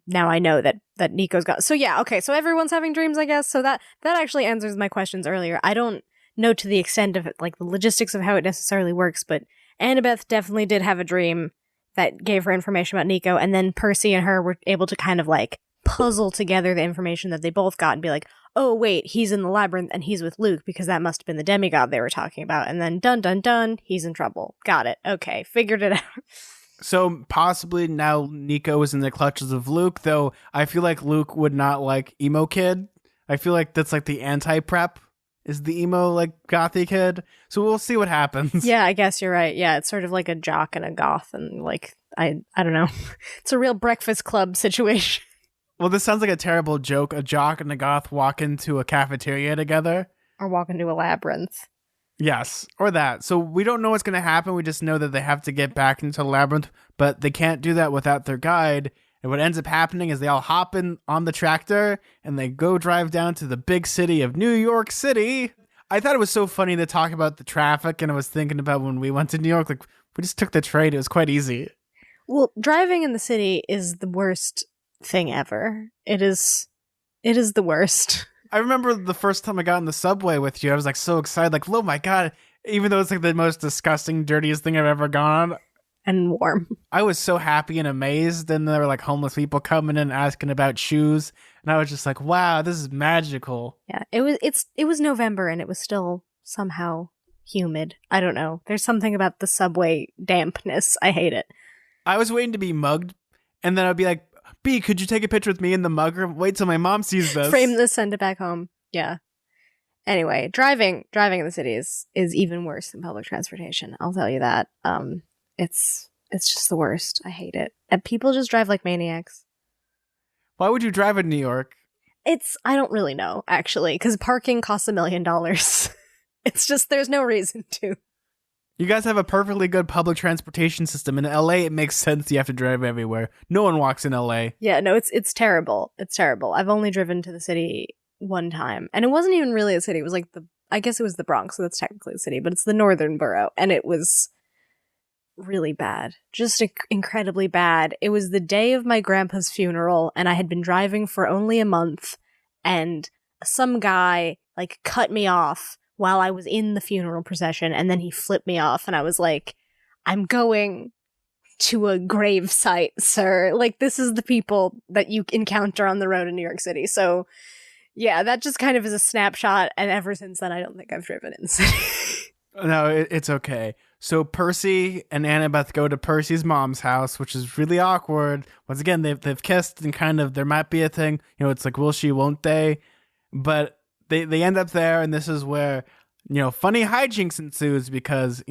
now I know that Nico's got." So yeah, okay, so everyone's having dreams, I guess. So that actually answers my questions earlier. I don't know to the extent of it, like the logistics of how it necessarily works, but Annabeth definitely did have a dream that gave her information about Nico, and then Percy and her were able to kind of like puzzle together the information that they both got and be like, "Oh wait, he's in the labyrinth and he's with Luke because that must have been the demigod they were talking about." And then dun dun dun, he's in trouble. Got it. Okay, figured it out. So possibly now Nico is in the clutches of Luke, though I feel like Luke would not like emo kid. I feel like that's like the anti-prep is the emo, like, gothy kid. So we'll see what happens. Yeah, I guess you're right. Yeah, it's sort of like a jock and a goth, and like I don't know. It's a real Breakfast Club situation. Well, this sounds like a terrible joke. A jock and a goth walk into a cafeteria together. Or walk into a labyrinth. Yes, or that. So we don't know what's going to happen. We just know that they have to get back into the labyrinth, but they can't do that without their guide. And what ends up happening is they all hop in on the tractor and they go drive down to the big city of New York City. I thought it was so funny to talk about the traffic, and I was thinking about when we went to New York, like, we just took the train. It was quite easy. Well, driving in the city is the worst thing ever. It is the worst. I remember the first time I got in the subway with you, I was like so excited, like, oh my God, even though it's like the most disgusting, dirtiest thing I've ever gone on. And warm. I was so happy and amazed. And there were like homeless people coming in asking about shoes. And I was just like, wow, this is magical. Yeah, it was November and it was still somehow humid. I don't know. There's something about the subway dampness. I hate it. I was waiting to be mugged. And then I'd be like, B, could you take a picture with me in the mug? Or wait till my mom sees this. Frame this, send it back home. Yeah. Anyway, driving in the city is even worse than public transportation. I'll tell you that. It's just the worst. I hate it. And people just drive like maniacs. Why would you drive in New York? I don't really know, actually, because parking costs $1 million. It's just, there's no reason to. You guys have a perfectly good public transportation system. In LA, it makes sense you have to drive everywhere. No one walks in LA. Yeah, no, it's terrible. It's terrible. I've only driven to the city one time. And it wasn't even really a city. It was like I guess it was the Bronx, so that's technically a city, but it's the northern borough. And it was really bad. Just incredibly bad. It was the day of my grandpa's funeral, and I had been driving for only a month, and some guy, like, cut me off while I was in the funeral procession, and then he flipped me off, and I was like, I'm going to a grave site, sir. Like, this is the people that you encounter on the road in New York City. So, yeah, that just kind of is a snapshot, and ever since then, I don't think I've driven in the city. No, it's okay. So Percy and Annabeth go to Percy's mom's house, which is really awkward. Once again, they've kissed, and kind of there might be a thing. It's like, will she, won't they? But they end up there, and this is where, funny hijinks ensues because,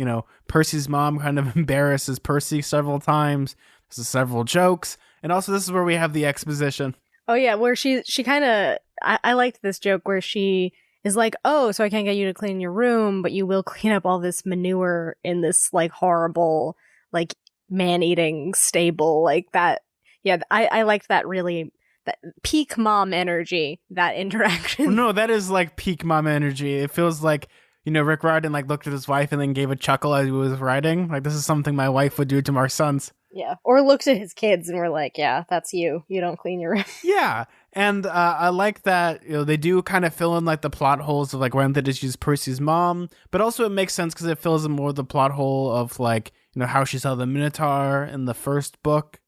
Percy's mom kind of embarrasses Percy several times. There's several jokes. And also this is where we have the exposition. Oh yeah, where she kind of, I liked this joke where she is like, oh, so I can't get you to clean your room, but you will clean up all this manure in this, like, horrible, like, man-eating, stable, like that. Yeah, I liked that really, that peak mom energy, that interaction. Well, no, that is like peak mom energy. It feels like, Rick Riordan like looked at his wife and then gave a chuckle as he was writing. Like, this is something my wife would do to our sons. Yeah. Or looked at his kids and were like, yeah, that's you. You don't clean your room. Yeah. And I like that, they do kind of fill in like the plot holes of like when they just use Percy's mom, but also it makes sense because it fills in more of the plot hole of like, how she saw the Minotaur in the first book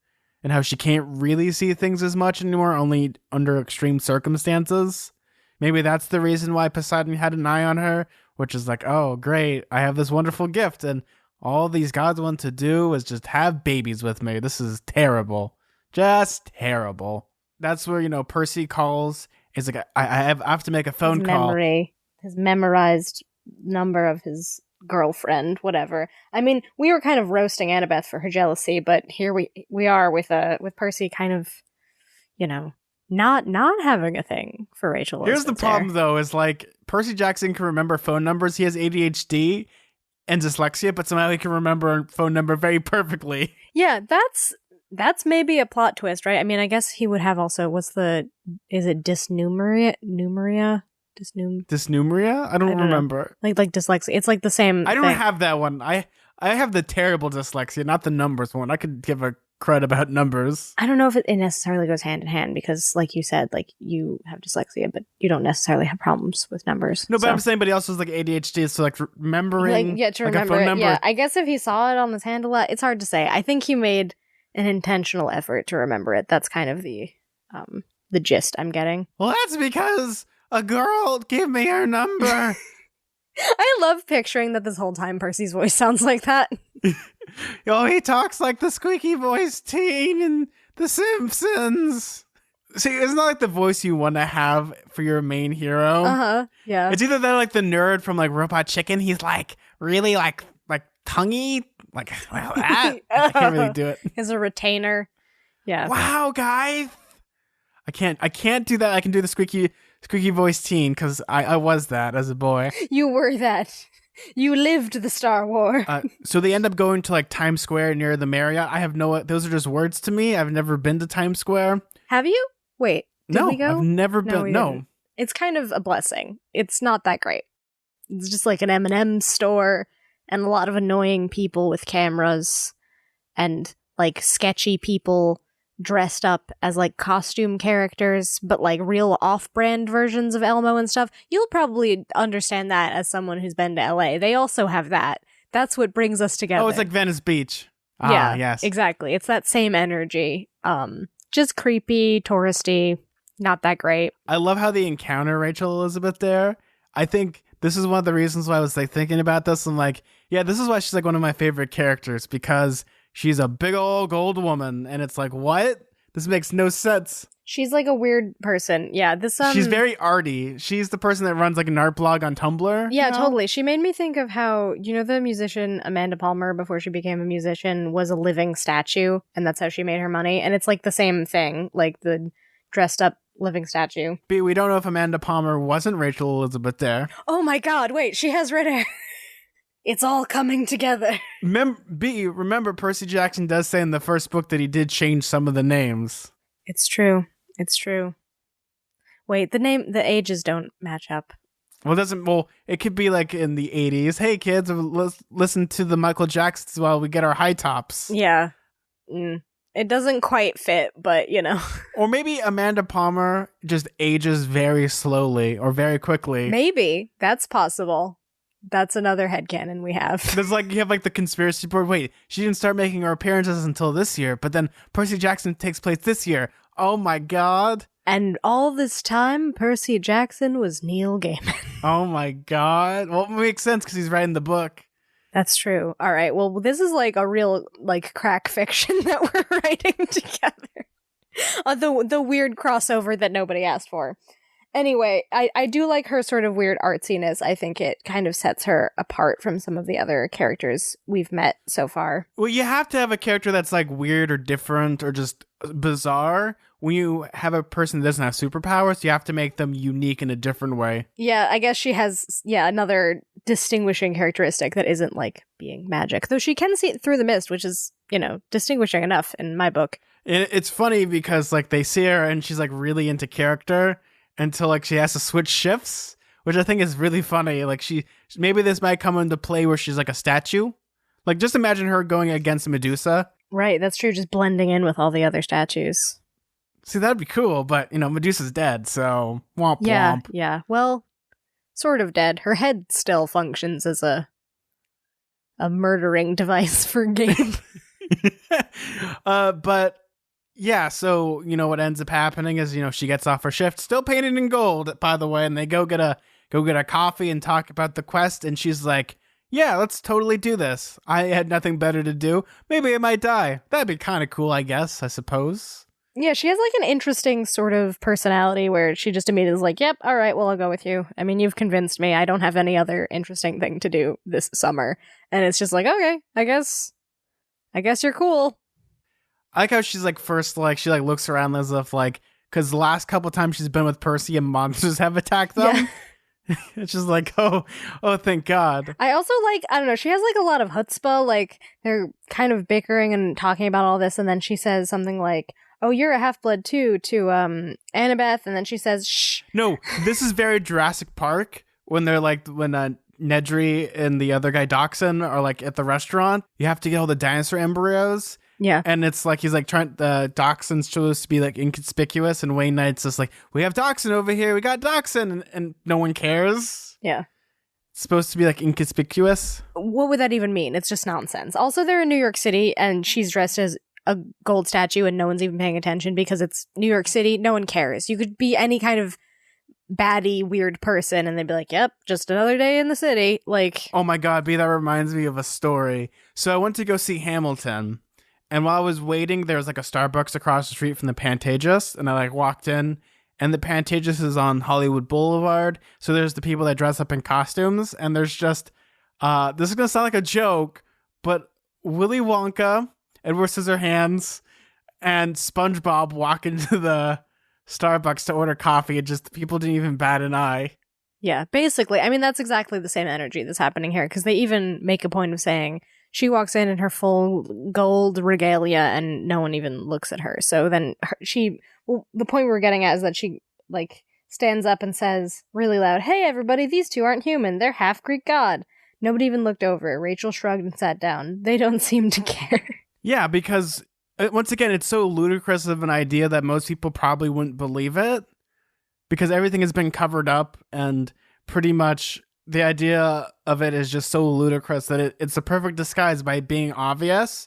and how she can't really see things as much anymore, only under extreme circumstances. Maybe that's the reason why Poseidon had an eye on her, which is like, oh, great, I have this wonderful gift, and all these gods want to do is just have babies with me. This is terrible. Just terrible. That's where, Percy calls. It's like, I have to make a phone call. His memorized number of his girlfriend, whatever. I mean, we were kind of roasting Annabeth for her jealousy, but here we are with Percy kind of, not having a thing for Rachel. Here's the problem, though, is like Percy Jackson can remember phone numbers. He has ADHD and dyslexia, but somehow he can remember a phone number very perfectly. Yeah, that's maybe a plot twist, right? I mean, I guess he would have also, is it dysnumeria? Dysnumeria? I don't remember. Like dyslexia. It's like the same I don't thing. have that one. I have the terrible dyslexia, not the numbers one. I could give a crud about numbers. I don't know if it necessarily goes hand in hand because, like you said, like you have dyslexia, but you don't necessarily have problems with numbers. No, but I'm saying, but he also has like ADHD, so like remembering, to remember a phone it. number. Yeah, I guess if he saw it on his hand a lot, it's hard to say. I think he made an intentional effort to remember it. That's kind of the gist I'm getting. Well, that's because a girl gave me her number. I love picturing that this whole time Percy's voice sounds like that. He talks like the squeaky voice teen in The Simpsons. See, it's not like the voice you want to have for your main hero. Yeah. It's either that or like the nerd from like Robot Chicken. He's like really like tonguey. Like, well, that I can't really do it. As a retainer. Yeah. Wow, guys. I can't do that. I can do the squeaky voice teen because I was that as a boy. You were that. You lived the Star War. So they end up going to like Times Square near the Marriott. I have those are just words to me. I've never been to Times Square. Have you? Wait, did we go? I've never been. No. It's kind of a blessing. It's not that great. It's just like an M&M store and a lot of annoying people with cameras and like sketchy people dressed up as like costume characters, but like real off-brand versions of Elmo and stuff. You'll probably understand that as someone who's been to LA. They also have that. That's what brings us together. Oh, it's like Venice Beach. Yeah, yes. Exactly. It's that same energy. Just creepy, touristy, not that great. I love how they encounter Rachel Elizabeth there. I think this is one of the reasons why I was like thinking about this. I'm like, yeah, this is why she's like one of my favorite characters, because she's a big old gold woman, and it's like, what? This makes no sense. She's like a weird person. Yeah, she's very arty. She's the person that runs like an art blog on Tumblr. Yeah, totally. She made me think of how, the musician Amanda Palmer, before she became a musician, was a living statue, and that's how she made her money. And it's like the same thing, like the dressed up living statue. B, we don't know if Amanda Palmer wasn't Rachel Elizabeth there. Oh my god, wait, she has red hair. It's all coming together. Remember Percy Jackson does say in the first book that he did change some of the names. It's true. Wait, the ages don't match up. Well, it could be like in the 80s. Hey kids, let's listen to the Michael Jacksons while we get our high tops. Yeah. It doesn't quite fit, but Or maybe Amanda Palmer just ages very slowly or very quickly. Maybe. That's possible. That's another headcanon we have. There's like, you have like the conspiracy board. Wait, she didn't start making her appearances until this year, but then Percy Jackson takes place this year. Oh my god. And all this time, Percy Jackson was Neil Gaiman. Oh my god. Well, it makes sense because he's writing the book. That's true. All right. Well, this is like a real like crack fiction that we're writing together. The weird crossover that nobody asked for. Anyway, I do like her sort of weird artsiness. I think it kind of sets her apart from some of the other characters we've met so far. Well, you have to have a character that's like weird or different or just bizarre. When you have a person that doesn't have superpowers, you have to make them unique in a different way. Yeah, I guess she has, another distinguishing characteristic that isn't like being magic. Though she can see through the mist, which is distinguishing enough in my book. It's funny because like they see her and she's like really into character until like she has to switch shifts, which I think is really funny. Like maybe this might come into play where she's like a statue. Like just imagine her going against Medusa. Right, that's true. Just blending in with all the other statues. See, that'd be cool, but Medusa's dead, so womp womp. Yeah. Well, sort of dead. Her head still functions as a murdering device for Gabe. But yeah, so what ends up happening is she gets off her shift, still painted in gold, by the way, and they go get a coffee and talk about the quest, and she's like, yeah, let's totally do this. I had nothing better to do. Maybe I might die. That'd be kind of cool, I guess, I suppose. Yeah, she has like an interesting sort of personality where she just immediately is like, yep, all right, well, I'll go with you. I mean, you've convinced me. I don't have any other interesting thing to do this summer. And it's just like, okay, I guess you're cool. I like how she's like first, like she like looks around as if like, because the last couple times she's been with Percy and monsters have attacked them. Yeah. It's just like, oh, thank God. I also like, I don't know, she has like a lot of chutzpah. Like they're kind of bickering and talking about all this. And then she says something like, oh, you're a half-blood too, to Annabeth. And then she says, shh. No, this is very Jurassic Park when they're like, when Nedry and the other guy, Dachshund, are like at the restaurant. You have to get all the dinosaur embryos. Yeah. And it's like, he's like the Dachshund's supposed to be like inconspicuous. And Wayne Knight's just like, we have Dachshund over here. We got Dachshund. And no one cares. Yeah. It's supposed to be like inconspicuous. What would that even mean? It's just nonsense. Also, they're in New York City and she's dressed as a gold statue and no one's even paying attention because it's New York City. No one cares. You could be any kind of baddie, weird person and they'd be like, yep, just another day in the city. Like, oh my God, B, that reminds me of a story. So I went to go see Hamilton. And while I was waiting, there was like a Starbucks across the street from the Pantages. And I like walked in and the Pantages is on Hollywood Boulevard. So there's the people that dress up in costumes. And there's just, this is going to sound like a joke, but Willy Wonka, Edward Scissorhands, and SpongeBob walk into the Starbucks to order coffee, and just people didn't even bat an eye. Yeah, basically. I mean, that's exactly the same energy that's happening here, because they even make a point of saying she walks in her full gold regalia, and no one even looks at her. So then the point we're getting at is that she, like, stands up and says really loud, hey, everybody, these two aren't human. They're half Greek god. Nobody even looked over. Rachel shrugged and sat down. They don't seem to care. Yeah, because once again, it's so ludicrous of an idea that most people probably wouldn't believe it because everything has been covered up and pretty much the idea of it is just so ludicrous that it's a perfect disguise by being obvious.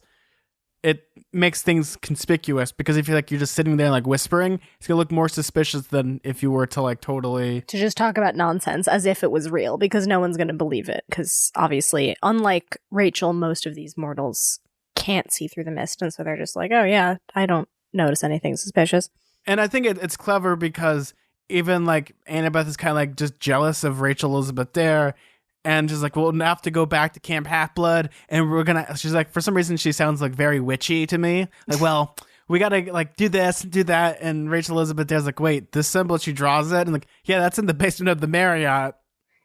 It makes things conspicuous because if you're just sitting there like whispering, it's going to look more suspicious than if you were to like totally... to just talk about nonsense as if it was real because no one's going to believe it because obviously, unlike Rachel, most of these mortals can't see through the mist, and so they're just like, oh yeah, I don't notice anything suspicious. And I think it's clever because even like Annabeth is kind of like just jealous of Rachel Elizabeth Dare, and just like, we'll have to go back to Camp Half-Blood, and she's like, for some reason she sounds like very witchy to me, like, well, we gotta like do this and do that, and Rachel Elizabeth Dare's like, wait, this symbol, she draws it, and like, yeah, that's in the basement of the Marriott.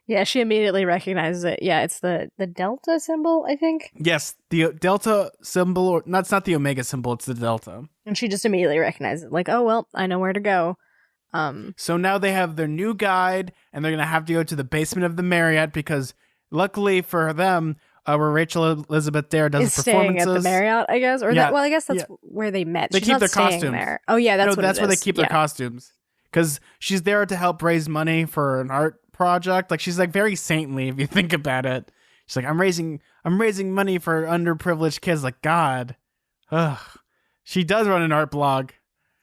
Yeah, she immediately recognizes it. Yeah, it's the Delta symbol, I think. Yes, the Delta symbol, or it's not the Omega symbol, it's the Delta. And she just immediately recognizes it. Like, oh, well, I know where to go. So now they have their new guide, and they're going to have to go to the basement of the Marriott because luckily for them, where Rachel Elizabeth Dare does the performances. Staying at the Marriott, I guess? Or yeah, I guess that's where they met. They keep their costumes. There. Oh, yeah, that's where they keep their costumes. Because she's there to help raise money for an art project. Like, she's like very saintly if you think about it. She's like, I'm raising money for underprivileged kids. Like, God. Ugh. She does run an art blog.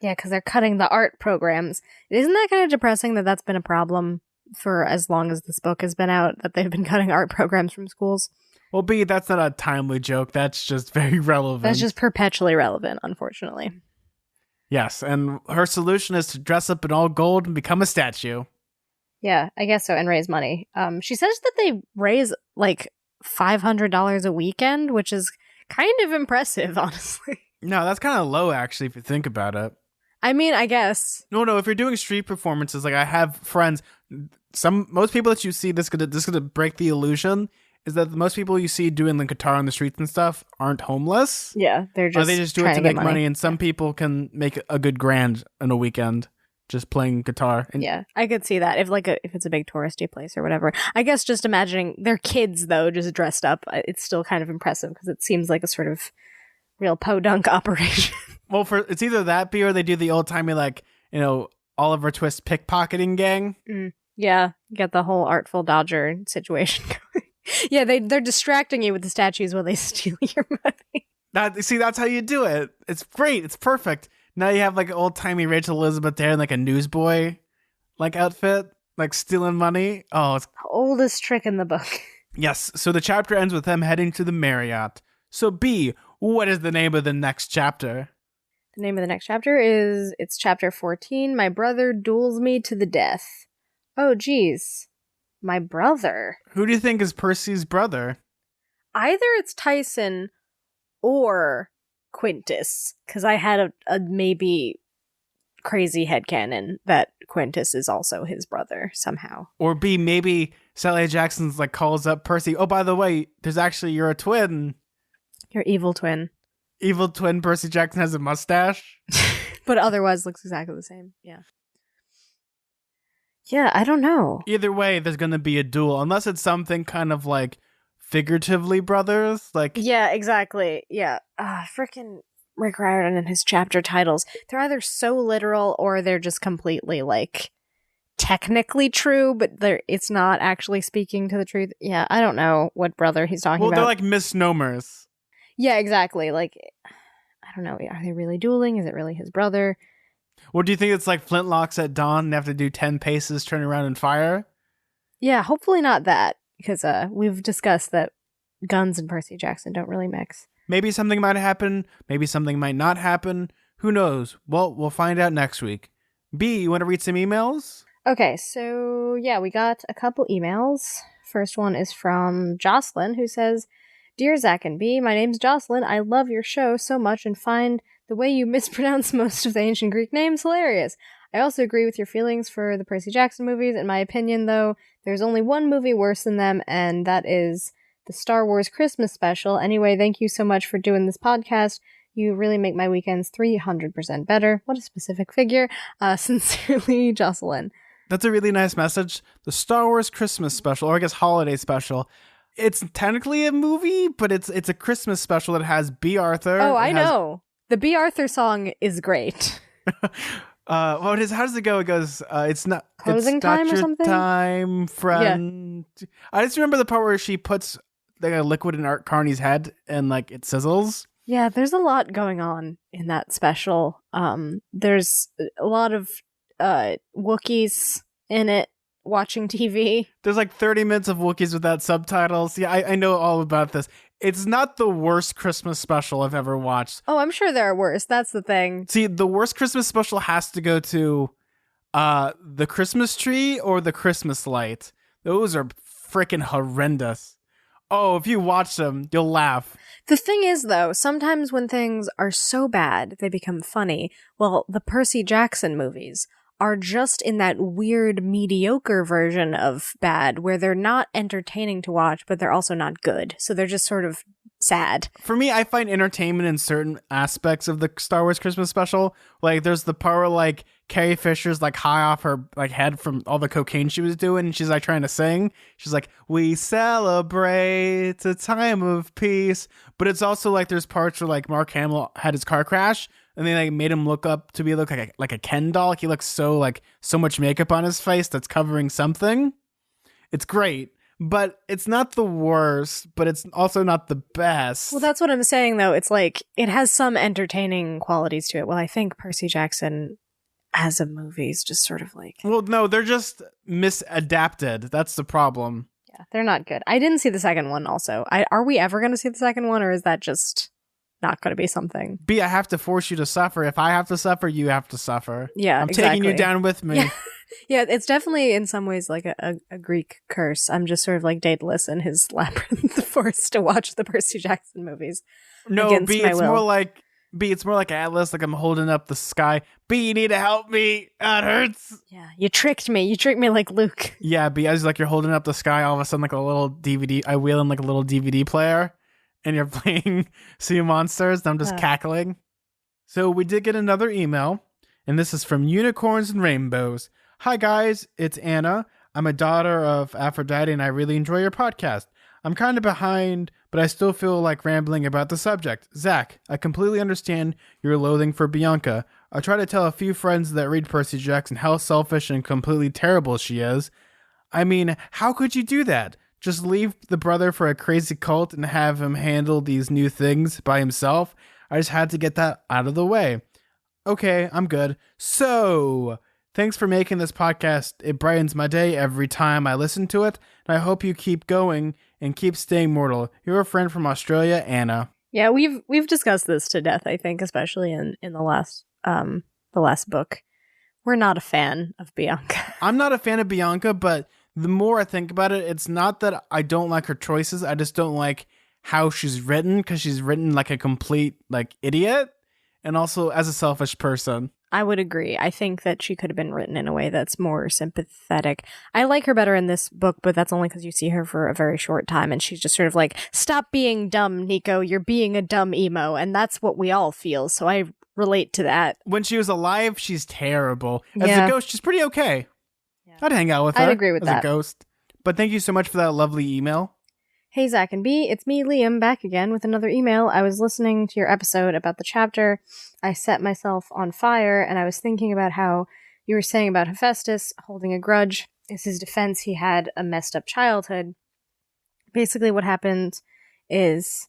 Yeah, because they're cutting the art programs. Isn't that kind of depressing that that's been a problem for as long as this book has been out, that they've been cutting art programs from schools? Well, B, that's not a timely joke. That's just very relevant. That's just perpetually relevant, unfortunately. Yes, and her solution is to dress up in all gold and become a statue. Yeah, I guess so, and raise money. She says that they raise like $500 a weekend, which is kind of impressive, honestly. No, that's kind of low, actually, if you think about it. I mean, I guess. No, if you're doing street performances, like I have friends, most people that you see, this gonna break the illusion, is that most people you see doing the guitar on the streets and stuff aren't homeless. Yeah, they're just They just do it to make money, and some people can make a good grand in a weekend just playing guitar. And yeah, I could see that if it's a big touristy place or whatever. I guess just imagining their kids though, just dressed up, it's still kind of impressive because it seems like a sort of real podunk operation. Well, it's either that be or they do the old timey Oliver Twist pickpocketing gang. Yeah, get the whole Artful Dodger situation going. Yeah, they're distracting you with the statues while they steal your money. That's how you do it. It's great. It's perfect. Now you have like old timey Rachel Elizabeth there in like a newsboy like outfit, like stealing money. Oh, it's oldest trick in the book. Yes. So the chapter ends with them heading to the Marriott. So B, what is the name of the next chapter? The name of the next chapter it's chapter 14. My brother duels me to the death. Oh, geez. My brother. Who do you think is Percy's brother? Either it's Tyson or Quintus, because I had a maybe crazy headcanon that Quintus is also his brother somehow. Or B, maybe Sally Jackson's like calls up Percy. Oh, by the way, you're a twin. Your evil twin. Evil twin Percy Jackson has a mustache. But otherwise looks exactly the same. Yeah. Yeah, I don't know. Either way, there's going to be a duel, unless it's something kind of like figuratively brothers. Like, yeah, exactly. Yeah. Freaking Rick Riordan and his chapter titles. They're either so literal or they're just completely like technically true, but it's not actually speaking to the truth. Yeah, I don't know what brother he's talking about. Well, they're like misnomers. Yeah, exactly. Like, I don't know. Are they really dueling? Is it really his brother? Well, do you think it's like flintlocks at dawn and have to do 10 paces, turn around and fire? Yeah, hopefully not that, because we've discussed that guns and Percy Jackson don't really mix. Maybe something might happen. Maybe something might not happen. Who knows? Well, we'll find out next week. B, you want to read some emails? Okay, so yeah, we got a couple emails. First one is from Jocelyn, who says, Dear Zack and B, my name's Jocelyn. I love your show so much and find the way you mispronounce most of the ancient Greek names hilarious. I also agree with your feelings for the Percy Jackson movies. In my opinion, though, there's only one movie worse than them, and that is the Star Wars Christmas special. Anyway, thank you so much for doing this podcast. You really make my weekends 300% better. What a specific figure. Sincerely, Jocelyn. That's a really nice message. The Star Wars Christmas special, or I guess holiday special. It's technically a movie, but it's a Christmas special that has B. Arthur. Oh, I know. The B. Arthur song is great. How does it go? It goes, it's not closing it's time not or your something? time, friend. Yeah. I just remember the part where she puts like a liquid in Art Carney's head and like it sizzles. Yeah, there's a lot going on in that special. There's a lot of Wookiees in it watching TV. There's like 30 minutes of Wookiees without subtitles. Yeah, I know all about this. It's not the worst Christmas special I've ever watched. Oh, I'm sure there are worse. That's the thing. See, the worst Christmas special has to go to the Christmas tree or the Christmas light. Those are freaking horrendous. Oh, if you watch them, you'll laugh. The thing is, though, sometimes when things are so bad, they become funny. Well, the Percy Jackson movies are just in that weird mediocre version of bad where they're not entertaining to watch, but they're also not good. So they're just sort of sad. For me, I find entertainment in certain aspects of the Star Wars Christmas special. Like there's the part where like Carrie Fisher's like high off her like head from all the cocaine she was doing, and she's like trying to sing. She's like, "We celebrate a time of peace." But it's also like there's parts where like Mark Hamill had his car crash, and they like made him look like a Ken doll. He looks so much makeup on his face that's covering something. It's great, but it's not the worst, but it's also not the best. Well, that's what I'm saying, though. It's like it has some entertaining qualities to it. Well, I think Percy Jackson as a movie is just sort of like... Well, no, they're just misadapted. That's the problem. Yeah, they're not good. I didn't see the second one also. Are we ever going to see the second one, or is that just not going to be something? B, I have to force you to suffer. If I have to suffer, you have to suffer. Yeah, I'm exactly. taking you down with me. Yeah. Yeah, it's definitely in some ways like a Greek curse. I'm just sort of like Daedalus and his labyrinth forced to watch the Percy Jackson movies. No, B, it's more like B, it's more like Atlas, like I'm holding up the sky. B, you need to help me. Ah, it hurts. Yeah, you tricked me. You tricked me like Luke. Yeah, B, I was like, you're holding up the sky. All of a sudden, like a little DVD, I wheel in like a little DVD player, and you're playing Sea of Monsters, and I'm just cackling. So we did get another email, and this is from Unicorns and Rainbows. Hi, guys. It's Anna. I'm a daughter of Aphrodite, and I really enjoy your podcast. I'm kind of behind, but I still feel like rambling about the subject. Zach, I completely understand your loathing for Bianca. I try to tell a few friends that read Percy Jackson how selfish and completely terrible she is. I mean, how could you do that? Just leave the brother for a crazy cult and have him handle these new things by himself? I just had to get that out of the way. Okay, I'm good. So, thanks for making this podcast. It brightens my day every time I listen to it, and I hope you keep going and keep staying mortal. You're a friend from Australia, Anna. Yeah, we've discussed this to death, I think, especially in the last book. We're not a fan of Bianca. I'm not a fan of Bianca, but the more I think about it, it's not that I don't like her choices. I just don't like how she's written, because she's written like a complete like idiot, and also as a selfish person. I would agree. I think that she could have been written in a way that's more sympathetic. I like her better in this book, but that's only because you see her for a very short time, and she's just sort of like, stop being dumb, Nico. You're being a dumb emo, and that's what we all feel, so I relate to that. When she was alive, she's terrible. As a ghost, she's pretty okay. Yeah. I'd hang out with her. I'd agree with that. As a ghost. But thank you so much for that lovely email. Hey, Zack and B, it's me, Liam, back again with another email. I was listening to your episode about the chapter I Set Myself on Fire, and I was thinking about how you were saying about Hephaestus holding a grudge. As his defense, he had a messed up childhood. Basically, what happened is...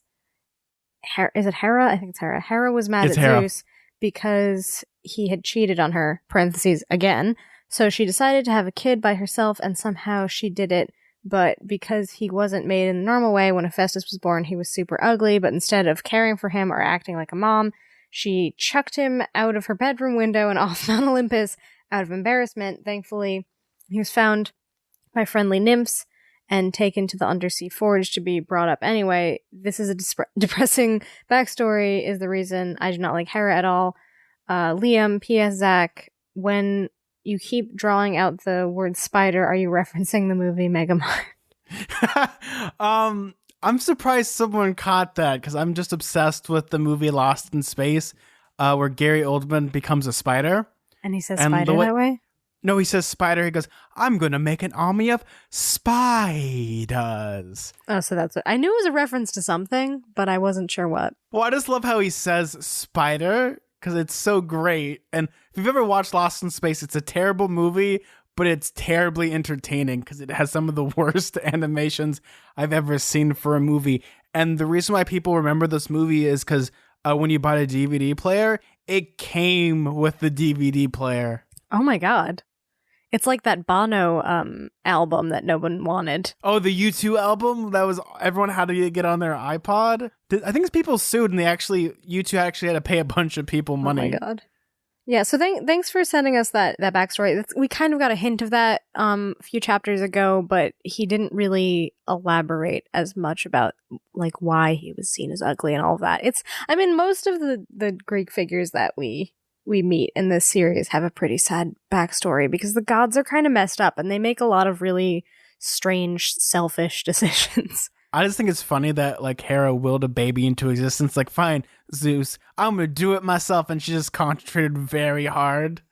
is it Hera? I think it's Hera. Hera was mad at Zeus because he had cheated on her, parentheses, again. So she decided to have a kid by herself, and somehow she did it. But because he wasn't made in the normal way, when Hephaestus was born, he was super ugly. But instead of caring for him or acting like a mom, she chucked him out of her bedroom window and off Mount Olympus out of embarrassment. Thankfully, he was found by friendly nymphs and taken to the undersea forge to be brought up anyway. This is a depressing backstory, is the reason I do not like Hera at all. Liam, P.S. Zach, when you keep drawing out the word spider, are you referencing the movie Megamind? I'm surprised someone caught that, because I'm just obsessed with the movie Lost in Space, where Gary Oldman becomes a spider. And he says spider that way? No, he says spider. He goes, I'm going to make an army of spiders. Oh, so that's what... I knew it was a reference to something, but I wasn't sure what. Well, I just love how he says spider, because it's so great. And if you've ever watched Lost in Space, it's a terrible movie, but it's terribly entertaining because it has some of the worst animations I've ever seen for a movie. And the reason why people remember this movie is because when you bought a DVD player, it came with the DVD player. Oh my God. It's like that Bono album that no one wanted. Oh, the U2 album that was everyone had to get on their iPod. I think people sued, and U2 actually had to pay a bunch of people money. Oh my God. Yeah. So thanks for sending us that backstory. We kind of got a hint of that a few chapters ago, but he didn't really elaborate as much about like why he was seen as ugly and all of that. Most of the Greek figures that we meet in this series have a pretty sad backstory because the gods are kind of messed up and they make a lot of really strange, selfish decisions. I just think it's funny that like Hera willed a baby into existence. Like, fine, Zeus, I'm gonna do it myself, and she just concentrated very hard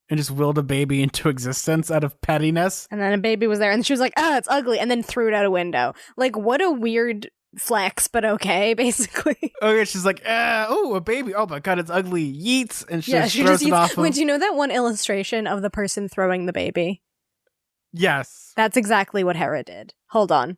and just willed a baby into existence out of pettiness. And then a baby was there, and she was like, it's ugly, and then threw it out a window. Like, what a weird flex, but okay, basically. Oh yeah, she's like, a baby. Oh my God, it's ugly. Yeets, and she just throws it off. Wait, do you know that one illustration of the person throwing the baby? Yes, that's exactly what Hera did. Hold on,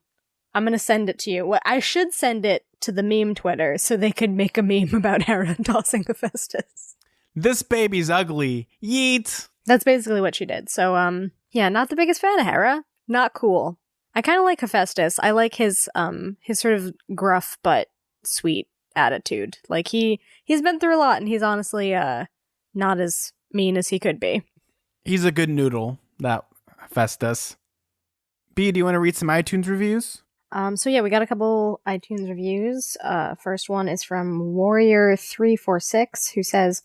I'm gonna send it to you. Well, I should send it to the meme Twitter so they could make a meme about Hera tossing Hephaestus. This baby's ugly. Yeet. That's basically what she did. So, yeah, not the biggest fan of Hera. Not cool. I kind of like Hephaestus. I like his sort of gruff but sweet attitude. Like he's been through a lot, and he's honestly not as mean as he could be. He's a good noodle, that Hephaestus. B, do you want to read some iTunes reviews? So yeah, we got a couple iTunes reviews. First one is from Warrior346, who says,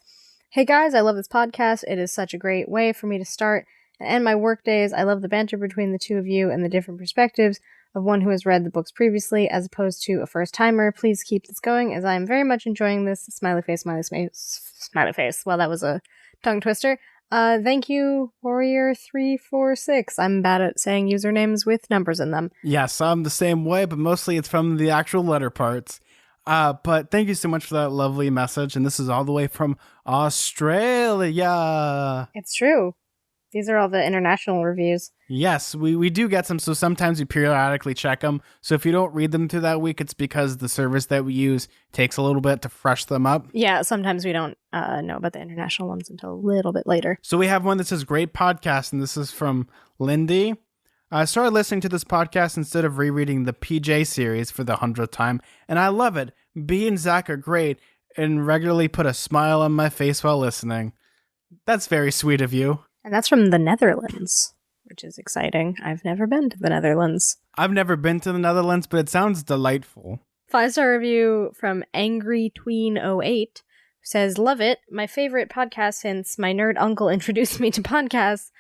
"Hey guys, I love this podcast. It is such a great way for me to start and end my work days. I love the banter between the two of you and the different perspectives of one who has read the books previously as opposed to a first timer. Please keep this going as I am very much enjoying this." Smiley face, smiley face, smiley face. Well, that was a tongue twister. Thank you, Warrior346. I'm bad at saying usernames with numbers in them. Yes, I'm the same way, but mostly it's from the actual letter parts. But thank you so much for that lovely message. And this is all the way from Australia. It's true. These are all the international reviews. Yes, we do get some, so sometimes we periodically check them. So if you don't read them through that week, it's because the service that we use takes a little bit to fresh them up. Yeah, sometimes we don't know about the international ones until a little bit later. So we have one that says, "Great podcast," and this is from Lindy. "I started listening to this podcast instead of rereading the PJ series for the 100th time, and I love it. B and Zack are great and regularly put a smile on my face while listening." That's very sweet of you. And that's from the Netherlands, which is exciting. I've never been to the Netherlands. I've never been to the Netherlands, but it sounds delightful. 5-star review from AngryTween08 says, "Love it. My favorite podcast since my nerd uncle introduced me to podcasts.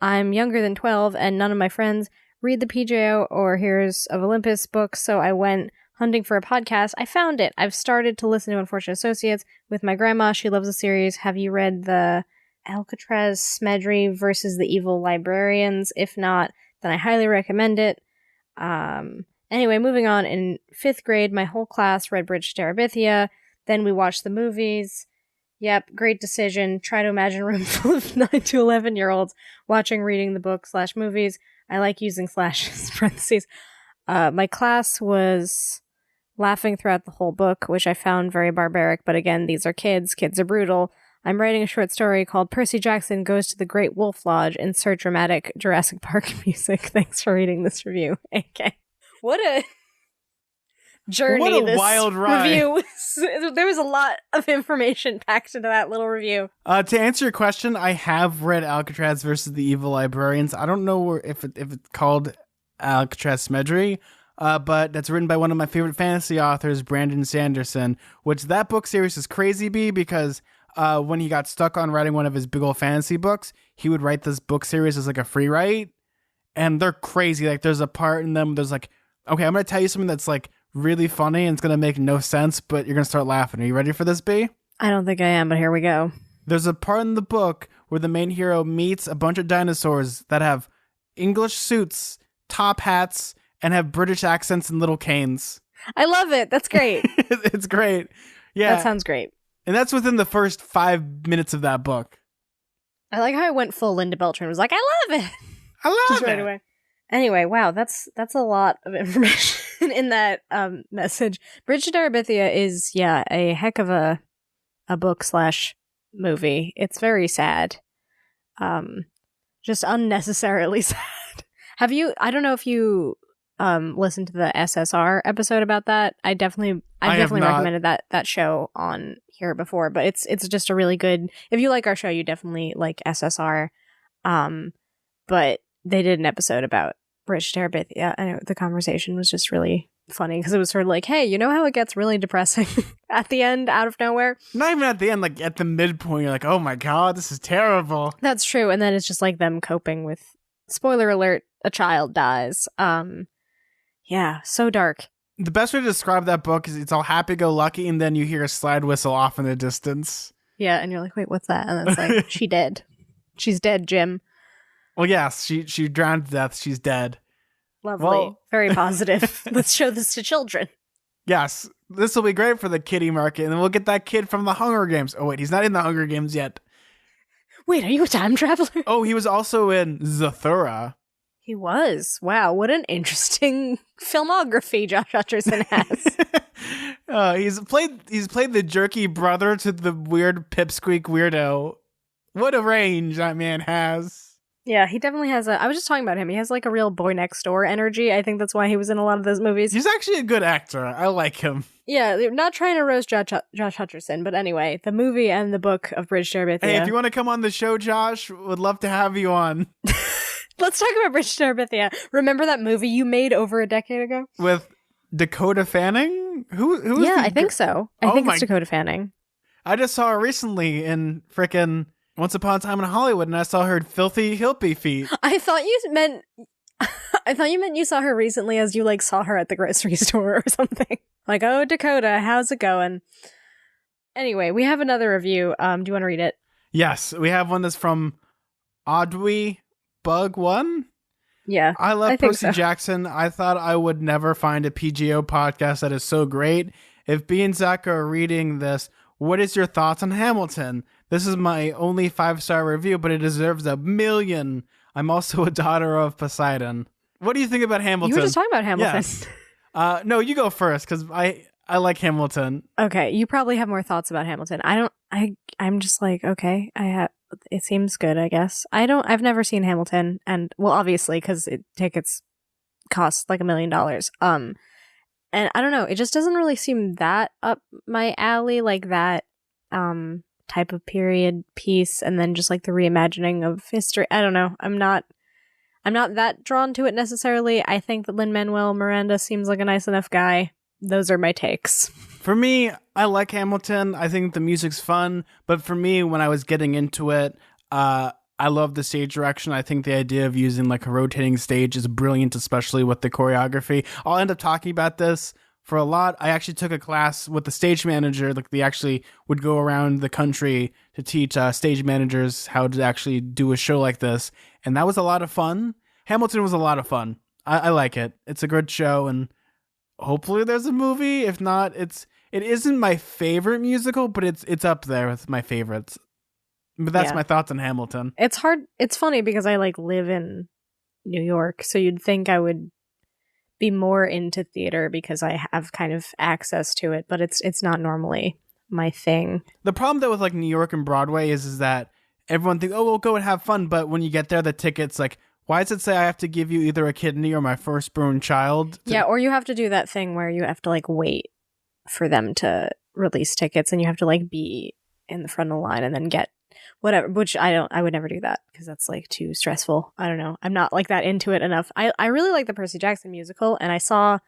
I'm younger than 12 and none of my friends read the PJO or Heroes of Olympus books, so I went hunting for a podcast. I found it. I've started to listen to Unfortunate Associates with my grandma. She loves the series. Have you read the Alcatraz Smedry versus the Evil Librarians? If not, then I highly recommend it." Anyway, moving on. In 5th grade, my whole class read Bridge to Terabithia. Then we watched the movies. Yep, great decision. Try to imagine a room full of 9 to 11-year-olds watching, reading the book / movies. I like using slashes, parentheses. My class was laughing throughout the whole book, which I found very barbaric. But again, these are kids. Kids are brutal. I'm writing a short story called Percy Jackson Goes to the Great Wolf Lodge. Insert dramatic Jurassic Park music. Thanks for reading this review. Okay. What a journey. What a this wild ride. review was. There was a lot of information packed into that little review. To answer your question, I have read Alcatraz versus the Evil Librarians. I don't know if it's called Alcatraz Smedry, but that's written by one of my favorite fantasy authors, Brandon Sanderson, which that book series is crazy, B, because when he got stuck on writing one of his big old fantasy books, he would write this book series as like a free write, and they're crazy. Like there's a part in them, there's like, okay, I'm going to tell you something that's like really funny and it's going to make no sense, but you're going to start laughing. Are you ready for this, B? I don't think I am, but here we go. There's a part in the book where the main hero meets a bunch of dinosaurs that have English suits, top hats, and have British accents and little canes. I love it. That's great. It's great. Yeah. That sounds great. And that's within the first 5 minutes of that book. I like how I went full Linda Belcher and was like, I love it. I love Just it. right away. Anyway, wow, that's a lot of information in that message. Bridge to Terabithia is, yeah, a heck of a book / movie. It's very sad. Just unnecessarily sad. I don't know if you listened to the SSR episode about that. I definitely recommended that show on here before, but it's just a really good, if you like our show, you definitely like SSR. But they did an episode about Bridge to Terabithia, and the conversation was just really funny because it was sort of like, hey, you know how it gets really depressing at the end, out of nowhere? Not even at the end, like at the midpoint, you're like, oh my god, this is terrible. That's true. And then it's just like them coping with, spoiler alert, a child dies. Yeah, so dark. The best way to describe that book is it's all happy-go-lucky, and then you hear a slide whistle off in the distance. Yeah, and you're like, wait, what's that? And it's like, she dead. She's dead, Jim. Well, yes, she drowned to death. She's dead. Lovely. Well, very positive. Let's show this to children. Yes, this will be great for the kiddie market, and then we'll get that kid from the Hunger Games. Oh, wait, he's not in the Hunger Games yet. Wait, are you a time traveler? Oh, he was also in Zathura. He was. Wow, what an interesting filmography Josh Hutcherson has. He's played the jerky brother to the weird pipsqueak weirdo. What a range that man has. Yeah, he definitely has I was just talking about him. He has like a real boy next door energy. I think that's why he was in a lot of those movies. He's actually a good actor. I like him. Yeah, they're not trying to roast Josh Hutcherson, but anyway, the movie and the book of Bridge to Terabithia. Hey, if you want to come on the show, Josh, would love to have you on. Let's talk about Bridge to Terabithia. Remember that movie you made over a decade ago? With Dakota Fanning? Who is Yeah, the I think so. I think it's Dakota Fanning. I just saw her recently in frickin' Once Upon a Time in Hollywood, and I saw her filthy hilpy feet. I thought you meant you saw her recently as you like saw her at the grocery store or something. Like, oh, Dakota, how's it going? Anyway, we have another review. Do you want to read it? Yes, we have one that's from Audrey Bug One. Yeah, I love Percy so. Jackson. I thought I would never find a PGO podcast that is so great. If B and Zach are reading this, what is your thoughts on Hamilton? This is my only 5-star review, but it deserves 1 million. I'm also a daughter of Poseidon. What do you think about Hamilton? You were just talking about Hamilton. Yes. No, you go first, because I like Hamilton. Okay, you probably have more thoughts about Hamilton. I'm just like, okay, it seems good, I guess. I've never seen Hamilton, and well, obviously, because tickets cost like $1 million. And I don't know, it just doesn't really seem that up my alley, like that type of period piece, and then just like the reimagining of history. I don't know. I'm not that drawn to it necessarily. I think that Lin-Manuel Miranda seems like a nice enough guy. Those are my takes. For me, I like Hamilton. I think the music's fun, but for me, when I was getting into it, I love the stage direction. I think the idea of using like a rotating stage is brilliant, especially with the choreography. I'll end up talking about this for a lot. I actually took a class with the stage manager. Like, they actually would go around the country to teach stage managers how to actually do a show like this. And that was a lot of fun. Hamilton was a lot of fun. I like it. It's a good show, and hopefully there's a movie. If not, it isn't my favorite musical, but it's up there with my favorites. But that's my thoughts on Hamilton. It's hard. It's funny because I like live in New York, so you'd think I would be more into theater because I have kind of access to it, but it's not normally my thing. The problem though with like New York and Broadway is that everyone thinks, oh, we'll go and have fun, but when you get there, the tickets, like, why does it say I have to give you either a kidney or my firstborn child? Yeah, or you have to do that thing where you have to like wait for them to release tickets, and you have to like be in the front of the line and then get whatever, which I would never do that because that's like too stressful. I don't know. I'm not like that into it enough. I really like the Percy Jackson musical, and I saw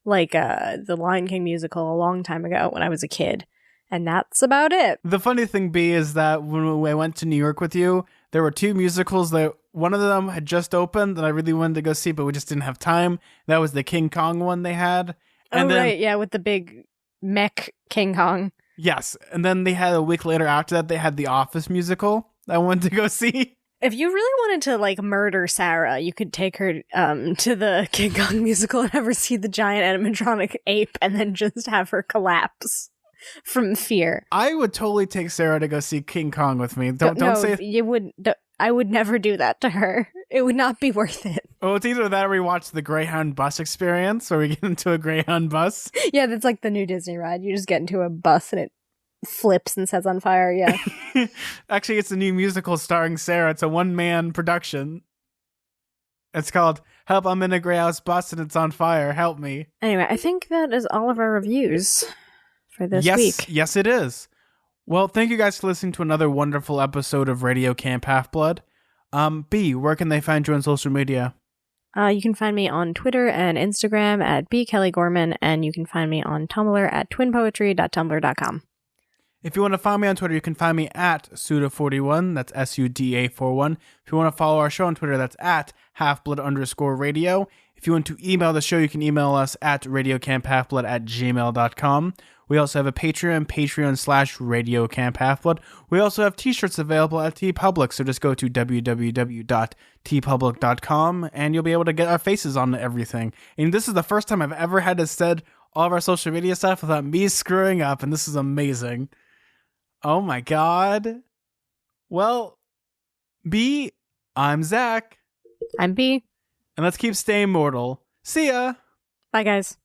like the Lion King musical a long time ago when I was a kid, and that's about it. The funny thing, B, is that when I went to New York with you, there were 2 musicals that one of them had just opened that I really wanted to go see, but we just didn't have time. That was the King Kong one they had. And right, yeah, with the big mech King Kong. Yes, and then they had a week later after that, they had the Office musical that I wanted to go see. If you really wanted to like murder Sarah, you could take her to the King Kong musical and have her see the giant animatronic ape and then just have her collapse from fear. I would totally take Sarah to go see King Kong with me. Don't say you would. I would never do that to her. It would not be worth it. Oh, it's either that or we watch the Greyhound bus experience, or we get into a Greyhound bus. Yeah, that's like the new Disney ride. You just get into a bus and it flips and sets on fire. Yeah. Actually, it's a new musical starring Sarah. It's a one-man production. It's called Help, I'm in a Grey House Bus and it's on fire. Help me. Anyway, I think that is all of our reviews for this week. Yes, it is. Well, thank you guys for listening to another wonderful episode of Radio Camp Half-Blood. B, where can they find you on social media? You can find me on Twitter and Instagram at bkellygorman, and you can find me on Tumblr at twinpoetry.tumblr.com. If you want to find me on Twitter, you can find me at Suda41. That's SUDA41. If you want to follow our show on Twitter, that's at halfblood_radio. If you want to email the show, you can email us at radiocamphhalfblood@gmail.com. We also have a Patreon, patreon.com/radiocamphhalfblood. We also have t-shirts available at TeePublic, so just go to www.tpublic.com and you'll be able to get our faces on everything. And this is the first time I've ever had to said all of our social media stuff without me screwing up, and this is amazing. Oh my god. Well, B, I'm Zach. I'm B. And let's keep staying mortal. See ya! Bye, guys.